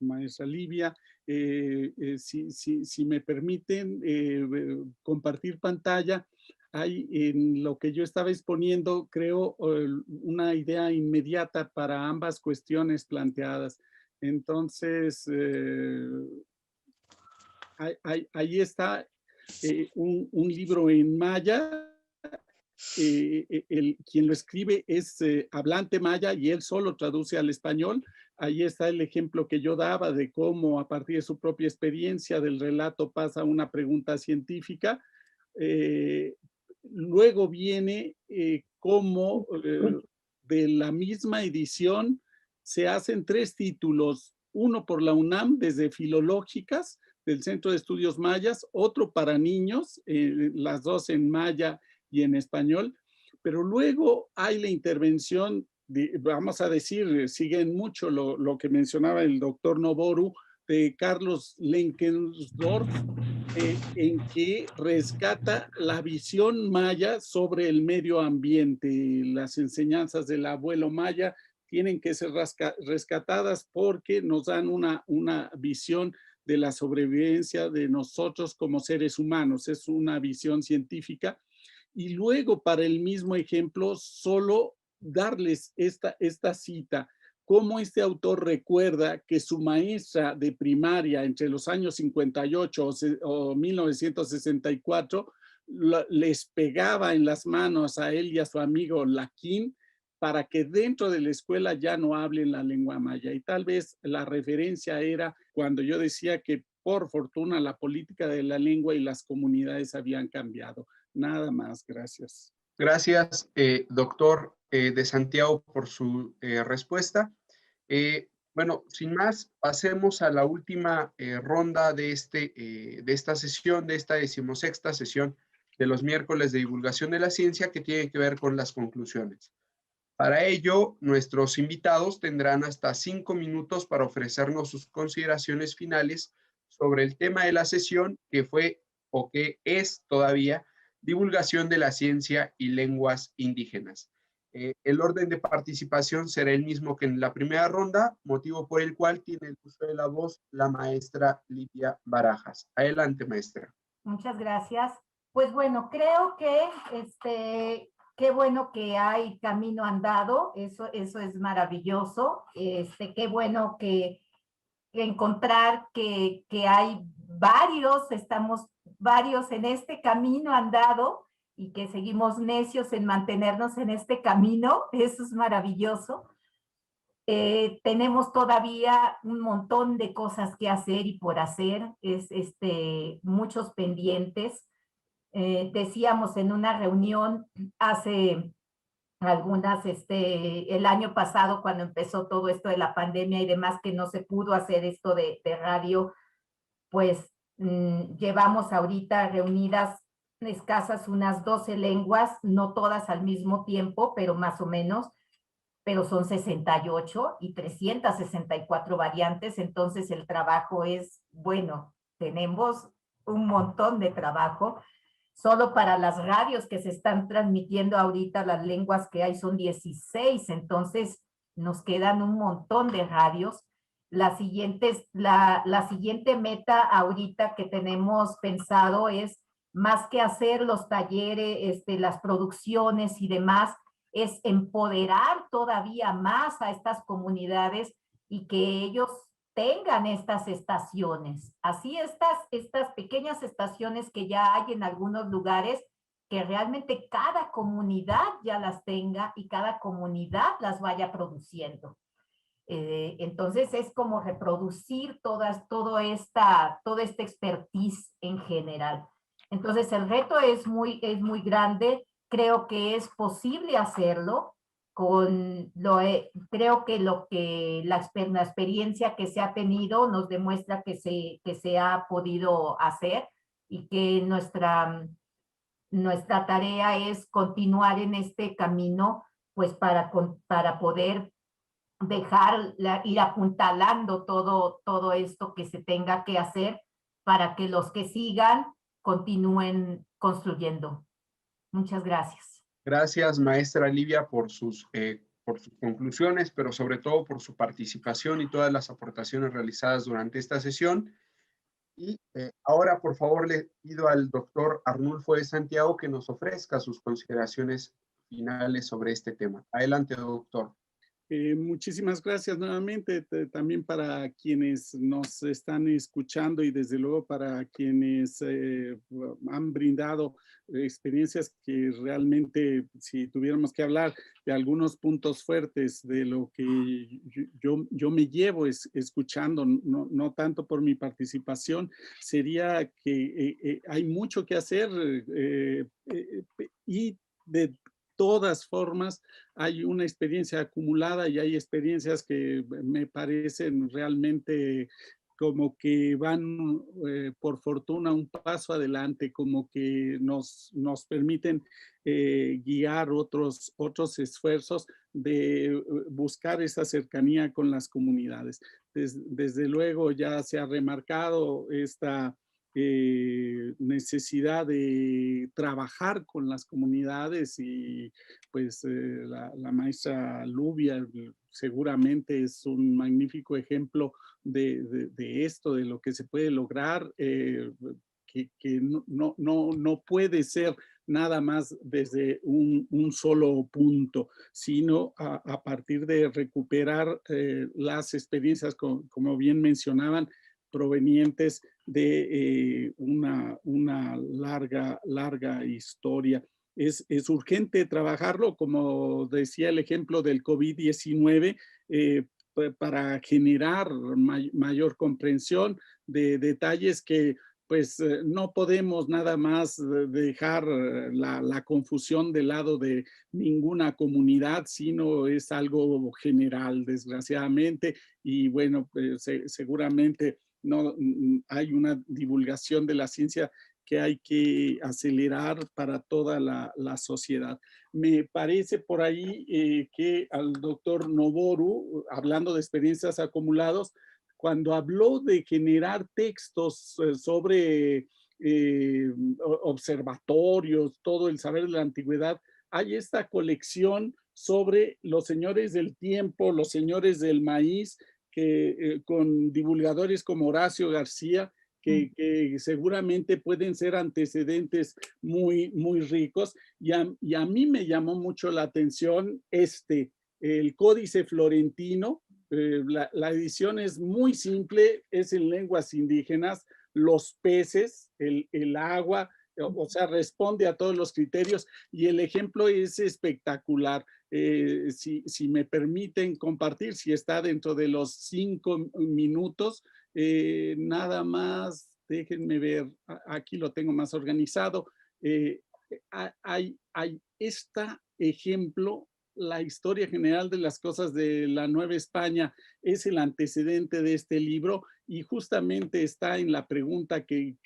maestra Livia. Si me permiten compartir pantalla, hay en lo que yo estaba exponiendo, creo, una idea inmediata para ambas cuestiones planteadas. Entonces, ahí está un libro en maya. Quien lo escribe es hablante maya y él solo traduce al español. Ahí está el ejemplo que yo daba de cómo a partir de su propia experiencia del relato pasa a una pregunta científica. Luego viene cómo de la misma edición se hacen 3 títulos, uno por la UNAM desde Filológicas del Centro de Estudios Mayas, otro para niños, las dos en maya y en español, pero luego hay la intervención, vamos a decir, siguen mucho lo que mencionaba el doctor Noboru, de Carlos Lenkensdorf, en que rescata la visión maya sobre el medio ambiente. Las enseñanzas del abuelo maya tienen que ser rescatadas porque nos dan una visión de la sobrevivencia de nosotros como seres humanos. Es una visión científica. Y luego, para el mismo ejemplo, solo darles esta cita, cómo este autor recuerda que su maestra de primaria entre los años 58 o 1964 les pegaba en las manos a él y a su amigo Laquín para que dentro de la escuela ya no hablen la lengua maya. Y tal vez la referencia era cuando yo decía que por fortuna la política de la lengua y las comunidades habían cambiado. Nada más, gracias. Gracias, doctor de Santiago, por su respuesta. Bueno, sin más, pasemos a la última ronda de esta sesión, de esta 16ª sesión de los miércoles de divulgación de la ciencia, que tiene que ver con las conclusiones. Para ello, nuestros invitados tendrán hasta 5 minutos para ofrecernos sus consideraciones finales sobre el tema de la sesión, que fue o que es todavía divulgación de la ciencia y lenguas indígenas. El orden de participación será el mismo que en la primera ronda, motivo por el cual tiene el uso de la voz la maestra Livia Barajas. Adelante, maestra. Muchas gracias. Pues bueno, creo que qué bueno que hay camino andado, eso es maravilloso. Qué bueno que encontrar que hay estamos varios en este camino andado y que seguimos necios en mantenernos en este camino, eso es maravilloso. Tenemos todavía un montón de cosas que hacer y por hacer, muchos pendientes. Decíamos en una reunión hace el año pasado, cuando empezó todo esto de la pandemia y demás, que no se pudo hacer esto de radio, pues llevamos ahorita reunidas escasas unas 12 lenguas, no todas al mismo tiempo, pero más o menos, pero son 68 y 364 variantes, entonces el trabajo es, bueno, tenemos un montón de trabajo. Solo para las radios que se están transmitiendo ahorita, las lenguas que hay son 16, entonces nos quedan un montón de radios. La siguiente meta ahorita que tenemos pensado es, más que hacer los talleres, las producciones y demás, es empoderar todavía más a estas comunidades y que ellos tengan estas estaciones. Así estas pequeñas estaciones que ya hay en algunos lugares, que realmente cada comunidad ya las tenga y cada comunidad las vaya produciendo. Entonces es como reproducir toda esta expertise en general. Entonces el reto es muy grande. Creo que es posible hacerlo. Creo que la experiencia que se ha tenido nos demuestra que se ha podido hacer y que nuestra tarea es continuar en este camino, pues para poder ir apuntalando todo esto que se tenga que hacer para que los que sigan continúen construyendo. Muchas gracias. Gracias, maestra Livia, por sus conclusiones, pero sobre todo por su participación y todas las aportaciones realizadas durante esta sesión. Y ahora, por favor, le pido al doctor Arnulfo de Santiago que nos ofrezca sus consideraciones finales sobre este tema. Adelante, doctor. Muchísimas gracias nuevamente también para quienes nos están escuchando y desde luego para quienes han brindado experiencias que realmente, si tuviéramos que hablar de algunos puntos fuertes de lo que yo me llevo escuchando, no tanto por mi participación, sería que hay mucho que hacer y de todas formas hay una experiencia acumulada y hay experiencias que me parecen realmente como que van por fortuna un paso adelante, como que nos permiten guiar otros esfuerzos de buscar esa cercanía con las comunidades. Desde luego ya se ha remarcado esta necesidad de trabajar con las comunidades y pues la maestra Lubia seguramente es un magnífico ejemplo de esto, de lo que se puede lograr, que no puede ser nada más desde un solo punto, sino a partir de recuperar las experiencias, como bien mencionaban, provenientes de una larga historia. Es urgente trabajarlo, como decía el ejemplo del COVID-19, para generar mayor comprensión de detalles que pues no podemos nada más dejar la confusión del lado de ninguna comunidad, sino es algo general, desgraciadamente, y bueno, pues, seguramente no hay una divulgación de la ciencia que hay que acelerar para toda la sociedad. Me parece por ahí que al doctor Noboru, hablando de experiencias acumuladas, cuando habló de generar textos sobre observatorios, todo el saber de la antigüedad, hay esta colección sobre los señores del tiempo, los señores del maíz, que con divulgadores como Horacio García, que seguramente pueden ser antecedentes muy ricos. Y a mí me llamó mucho la atención el Códice Florentino. La edición es muy simple, es en lenguas indígenas, los peces, el agua, o sea, responde a todos los criterios y el ejemplo es espectacular. Si me permiten compartir, si está dentro de los 5 minutos, nada más, déjenme ver, aquí lo tengo más organizado. Hay este ejemplo. La historia general de las cosas de la Nueva España es el antecedente de este libro y justamente está en la pregunta que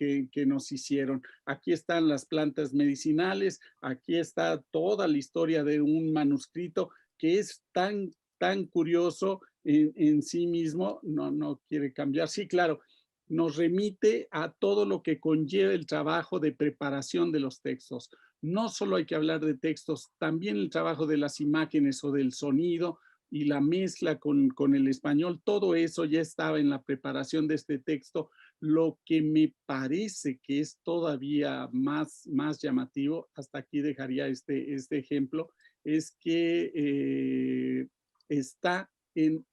nos hicieron. Aquí están las plantas medicinales, aquí está toda la historia de un manuscrito que es tan curioso en sí mismo. No quiere cambiar. Sí, claro, nos remite a todo lo que conlleva el trabajo de preparación de los textos. No solo hay que hablar de textos, también el trabajo de las imágenes o del sonido y la mezcla con el español, todo eso ya estaba en la preparación de este texto. Lo que me parece que es todavía más llamativo, hasta aquí dejaría este ejemplo, es que está en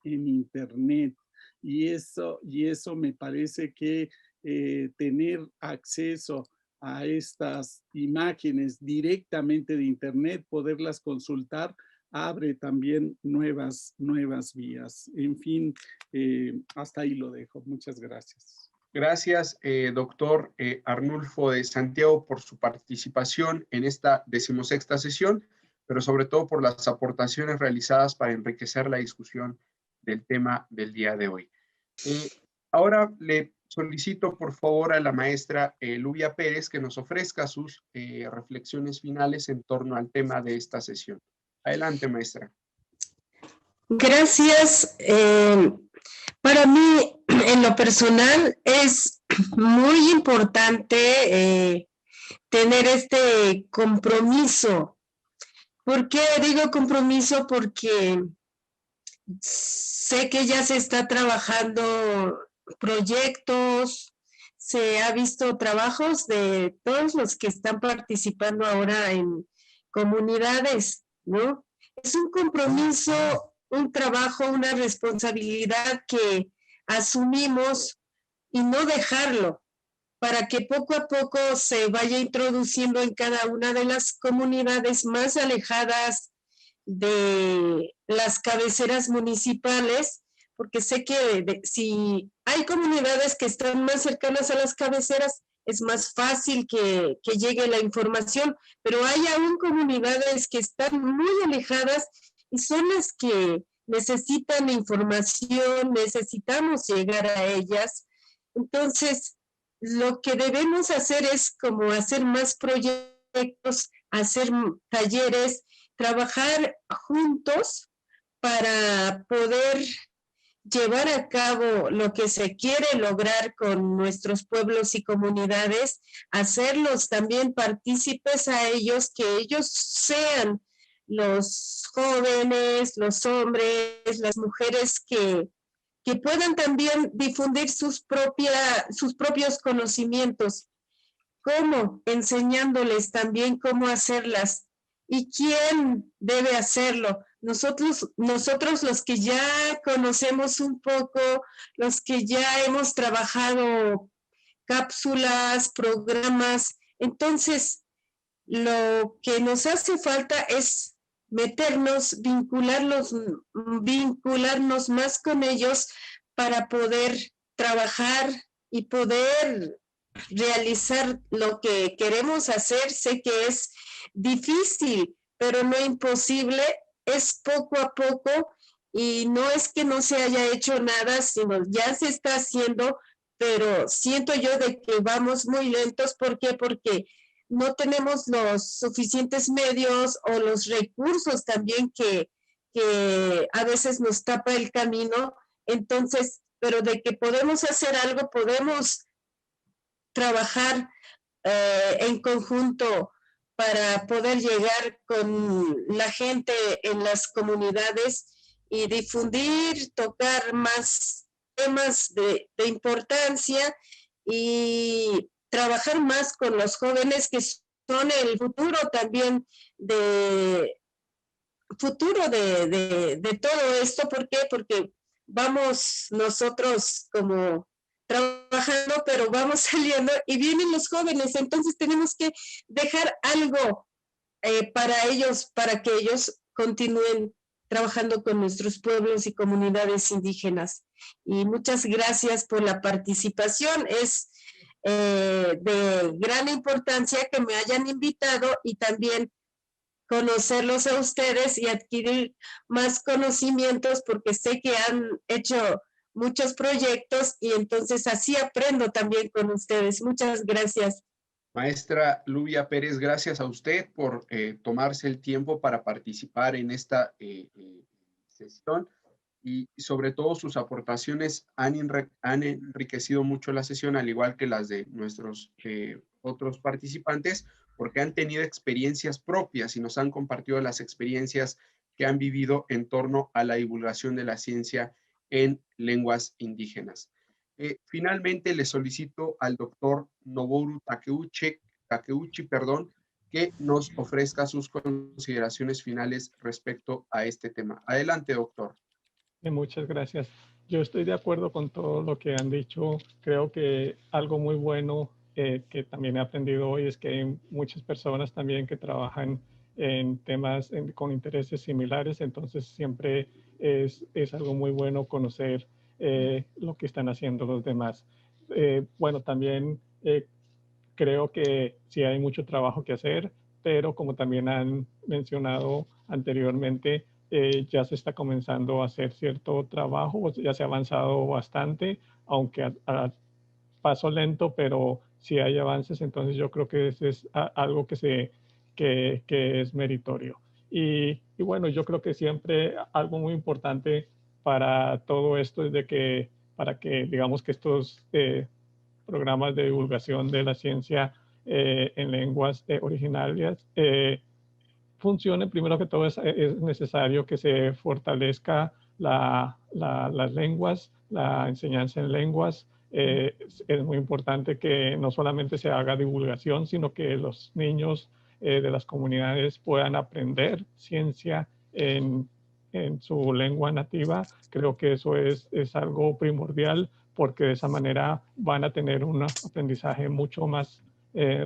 internet y eso me parece que tener acceso a estas imágenes directamente de internet, poderlas consultar, abre también nuevas vías. En fin, hasta ahí lo dejo. Muchas gracias. Gracias, doctor Arnulfo de Santiago, por su participación en esta 16ª sesión, pero sobre todo por las aportaciones realizadas para enriquecer la discusión del tema del día de hoy. Ahora le solicito por favor a la maestra Lubia Pérez que nos ofrezca sus reflexiones finales en torno al tema de esta sesión. Adelante, maestra. Gracias. Para mí, en lo personal, es muy importante tener este compromiso. ¿Por qué digo compromiso? Porque sé que ya se está trabajando proyectos, se ha visto trabajos de todos los que están participando ahora en comunidades, ¿no? es un compromiso, un trabajo, una responsabilidad que asumimos y no dejarlo, para que poco a poco se vaya introduciendo en cada una de las comunidades más alejadas de las cabeceras municipales, porque sé que si hay comunidades que están más cercanas a las cabeceras, es más fácil que llegue la información, pero hay aún comunidades que están muy alejadas y son las que necesitan información, necesitamos llegar a ellas. Entonces, lo que debemos hacer es como hacer más proyectos, hacer talleres, trabajar juntos para poder llevar a cabo lo que se quiere lograr con nuestros pueblos y comunidades, hacerlos también partícipes a ellos, que ellos sean los jóvenes, los hombres, las mujeres que puedan también difundir sus propios conocimientos. ¿Cómo? Enseñándoles también cómo hacerlas y quién debe hacerlo. Nosotros los que ya conocemos un poco, los que ya hemos trabajado cápsulas, programas, entonces lo que nos hace falta es meternos, vincularnos más con ellos para poder trabajar y poder realizar lo que queremos hacer. Sé que es difícil, pero no imposible, es poco a poco y no es que no se haya hecho nada, sino ya se está haciendo, pero siento yo de que vamos muy lentos. ¿Por qué? Porque no tenemos los suficientes medios o los recursos también que a veces nos tapa el camino. Entonces, pero de que podemos hacer algo, podemos trabajar en conjunto para poder llegar con la gente en las comunidades y difundir, tocar más temas de importancia y trabajar más con los jóvenes, que son el futuro también de todo esto. ¿Por qué? Porque vamos nosotros como trabajando, pero vamos saliendo y vienen los jóvenes, entonces tenemos que dejar algo para ellos, para que ellos continúen trabajando con nuestros pueblos y comunidades indígenas. Y muchas gracias por la participación. Es de gran importancia que me hayan invitado y también conocerlos a ustedes y adquirir más conocimientos, porque sé que han hecho muchos proyectos y entonces así aprendo también con ustedes. Muchas gracias. Maestra Luvia Pérez, gracias a usted por tomarse el tiempo para participar en esta sesión, y sobre todo sus aportaciones han enriquecido mucho la sesión, al igual que las de nuestros otros participantes, porque han tenido experiencias propias y nos han compartido las experiencias que han vivido en torno a la divulgación de la ciencia en lenguas indígenas. Finalmente, le solicito al doctor Noboru Takeuchi, que nos ofrezca sus consideraciones finales respecto a este tema. Adelante, doctor. Muchas gracias. Yo estoy de acuerdo con todo lo que han dicho. Creo que algo muy bueno que también he aprendido hoy es que hay muchas personas también que trabajan en temas con intereses similares, entonces siempre es algo muy bueno conocer lo que están haciendo los demás. Bueno, también creo que sí hay mucho trabajo que hacer, pero como también han mencionado anteriormente, ya se está comenzando a hacer cierto trabajo, ya se ha avanzado bastante, aunque a paso lento, pero sí hay avances. Entonces yo creo que eso es algo que es meritorio. Y bueno, yo creo que siempre algo muy importante para todo esto es de que, para que digamos que estos programas de divulgación de la ciencia en lenguas originarias funcione, primero que todo es necesario que se fortalezca las lenguas, la enseñanza en lenguas. Es muy importante que no solamente se haga divulgación, sino que los niños de las comunidades puedan aprender ciencia en su lengua nativa. Creo que eso es algo primordial, porque de esa manera van a tener un aprendizaje mucho más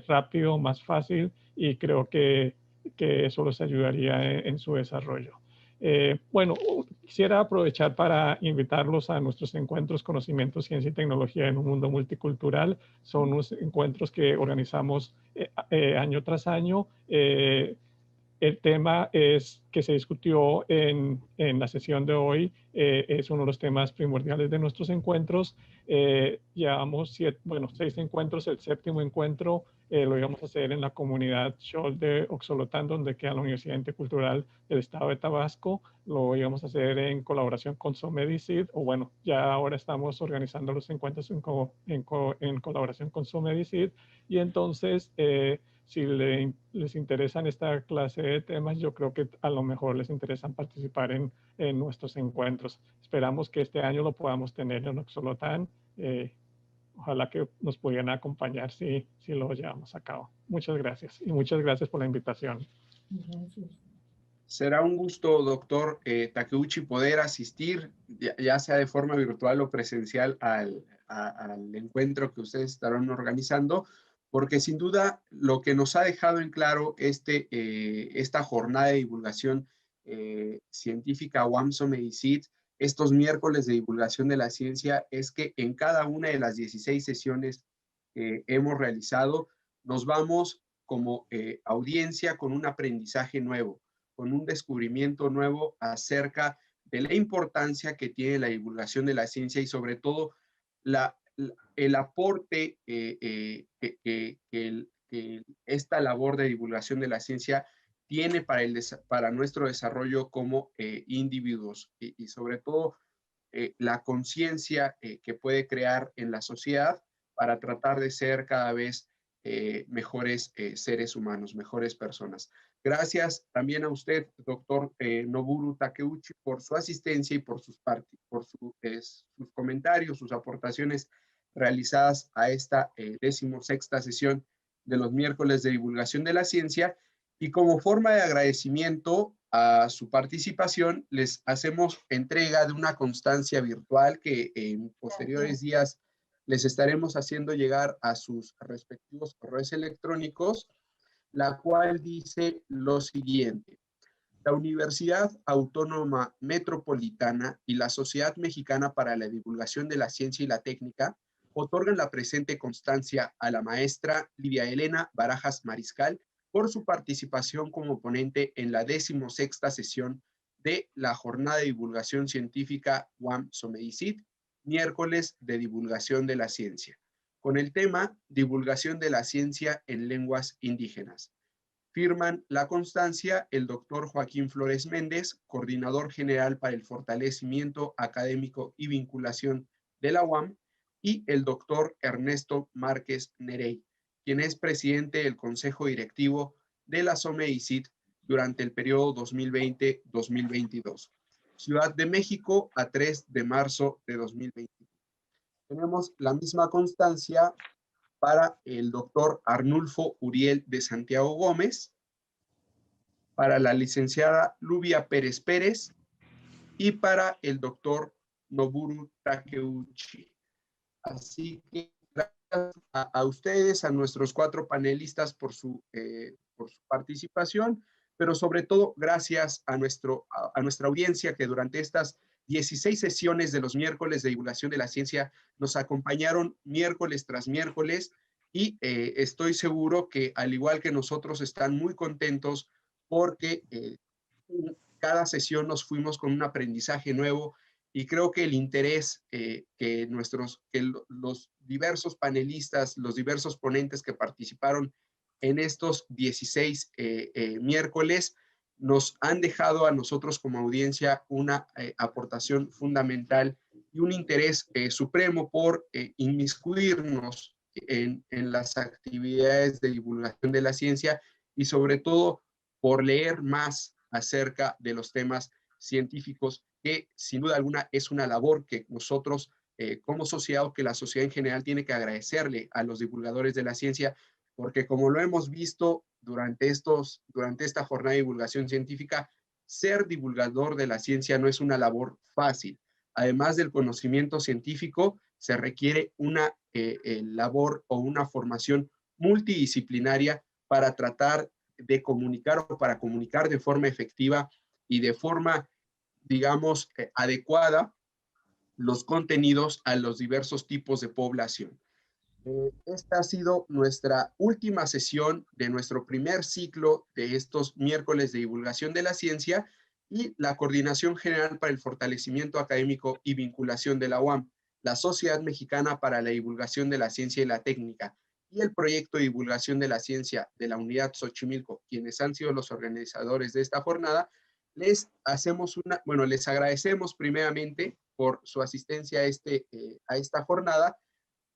rápido, más fácil, y creo que eso les ayudaría en su desarrollo. Bueno, quisiera aprovechar para invitarlos a nuestros encuentros Conocimiento, Ciencia y Tecnología en un Mundo Multicultural. Son unos encuentros que organizamos año tras año. El tema que se discutió en la sesión de hoy es uno de los temas primordiales de nuestros encuentros. Llevamos 6 encuentros. El 7º encuentro lo íbamos a hacer en la comunidad Xol de Oxolotán, donde queda la Universidad Intercultural del Estado de Tabasco. Lo íbamos a hacer en colaboración con Somedicid, o bueno, ya ahora estamos organizando los encuentros en colaboración con Somedicid. Y entonces, si les interesan esta clase de temas, yo creo que a lo mejor les interesan participar en nuestros encuentros. Esperamos que este año lo podamos tener en Oxolotán. Ojalá que nos pudieran acompañar si lo llevamos a cabo. Muchas gracias, y muchas gracias por la invitación. Gracias. Será un gusto, doctor Takeuchi, poder asistir, ya sea de forma virtual o presencial, al encuentro que ustedes estarán organizando, porque sin duda lo que nos ha dejado en claro esta jornada de divulgación científica UAM Somedicid, estos miércoles de divulgación de la ciencia, es que en cada una de las 16 sesiones que hemos realizado, nos vamos como audiencia con un aprendizaje nuevo, con un descubrimiento nuevo acerca de la importancia que tiene la divulgación de la ciencia y sobre todo el aporte que esta labor de divulgación de la ciencia tiene para nuestro desarrollo como individuos y sobre todo la conciencia que puede crear en la sociedad para tratar de ser cada vez mejores seres humanos, mejores personas. Gracias también a usted, doctor Noboru Takeuchi, por su asistencia y por sus comentarios, sus aportaciones realizadas a esta 16ª sesión de los miércoles de divulgación de la ciencia. Y como forma de agradecimiento a su participación, les hacemos entrega de una constancia virtual que en posteriores días les estaremos haciendo llegar a sus respectivos correos electrónicos, la cual dice lo siguiente: la Universidad Autónoma Metropolitana y la Sociedad Mexicana para la Divulgación de la Ciencia y la Técnica otorgan la presente constancia a la maestra Lidia Elena Barajas Mariscal por su participación como ponente en la 16ª sesión de la Jornada de Divulgación Científica UAM Somedicid, miércoles de divulgación de la ciencia, con el tema Divulgación de la ciencia en lenguas indígenas. Firman la constancia el doctor Joaquín Flores Méndez, coordinador general para el fortalecimiento académico y vinculación de la UAM, y el doctor Ernesto Márquez Nerey, quien es presidente del Consejo Directivo de la Somedicid durante el periodo 2020-2022. Ciudad de México, a 3 de marzo de 2022. Tenemos la misma constancia para el doctor Arnulfo Uriel de Santiago Gómez, para la licenciada Lubia Pérez Pérez y para el doctor Noboru Takeuchi. Así que gracias a ustedes, a nuestros 4 panelistas por su participación, pero sobre todo gracias a nuestra audiencia que durante estas 16 sesiones de los miércoles de divulgación de la ciencia nos acompañaron miércoles tras miércoles, y estoy seguro que al igual que nosotros están muy contentos porque cada sesión nos fuimos con un aprendizaje nuevo, y creo que el interés que los diversos panelistas, los diversos ponentes que participaron en estos 16 miércoles nos han dejado a nosotros como audiencia una aportación fundamental y un interés supremo por inmiscuirnos en las actividades de divulgación de la ciencia y sobre todo por leer más acerca de los temas científicos, que sin duda alguna es una labor que nosotros como sociedad, o que la sociedad en general tiene que agradecerle a los divulgadores de la ciencia, porque como lo hemos visto durante esta jornada de divulgación científica, ser divulgador de la ciencia no es una labor fácil. Además del conocimiento científico, se requiere una labor o una formación multidisciplinaria para tratar de comunicar o para comunicar de forma efectiva y de forma, digamos, adecuada los contenidos a los diversos tipos de población. Esta ha sido nuestra última sesión de nuestro primer ciclo de estos miércoles de divulgación de la ciencia y la Coordinación General para el Fortalecimiento Académico y Vinculación de la UAM, la Sociedad Mexicana para la Divulgación de la Ciencia y la Técnica y el Proyecto de Divulgación de la Ciencia de la Unidad Xochimilco, quienes han sido los organizadores de esta jornada, les agradecemos primeramente por su asistencia a esta jornada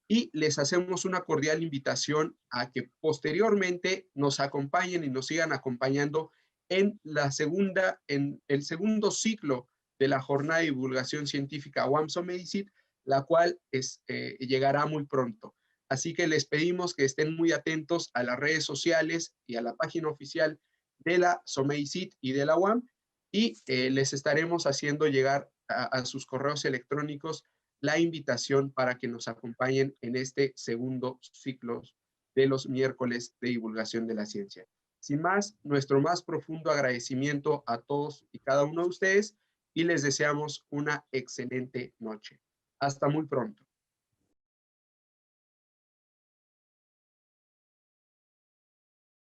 y les hacemos una cordial invitación a que posteriormente nos acompañen y nos sigan acompañando en el segundo ciclo de la jornada de divulgación científica UAM SOMEICIT, la cual llegará muy pronto. Así que les pedimos que estén muy atentos a las redes sociales y a la página oficial de la SOMEICIT y de la UAM, y les estaremos haciendo llegar a sus correos electrónicos la invitación para que nos acompañen en este segundo ciclo de los miércoles de divulgación de la ciencia. Sin más, nuestro más profundo agradecimiento a todos y cada uno de ustedes y les deseamos una excelente noche. Hasta muy pronto.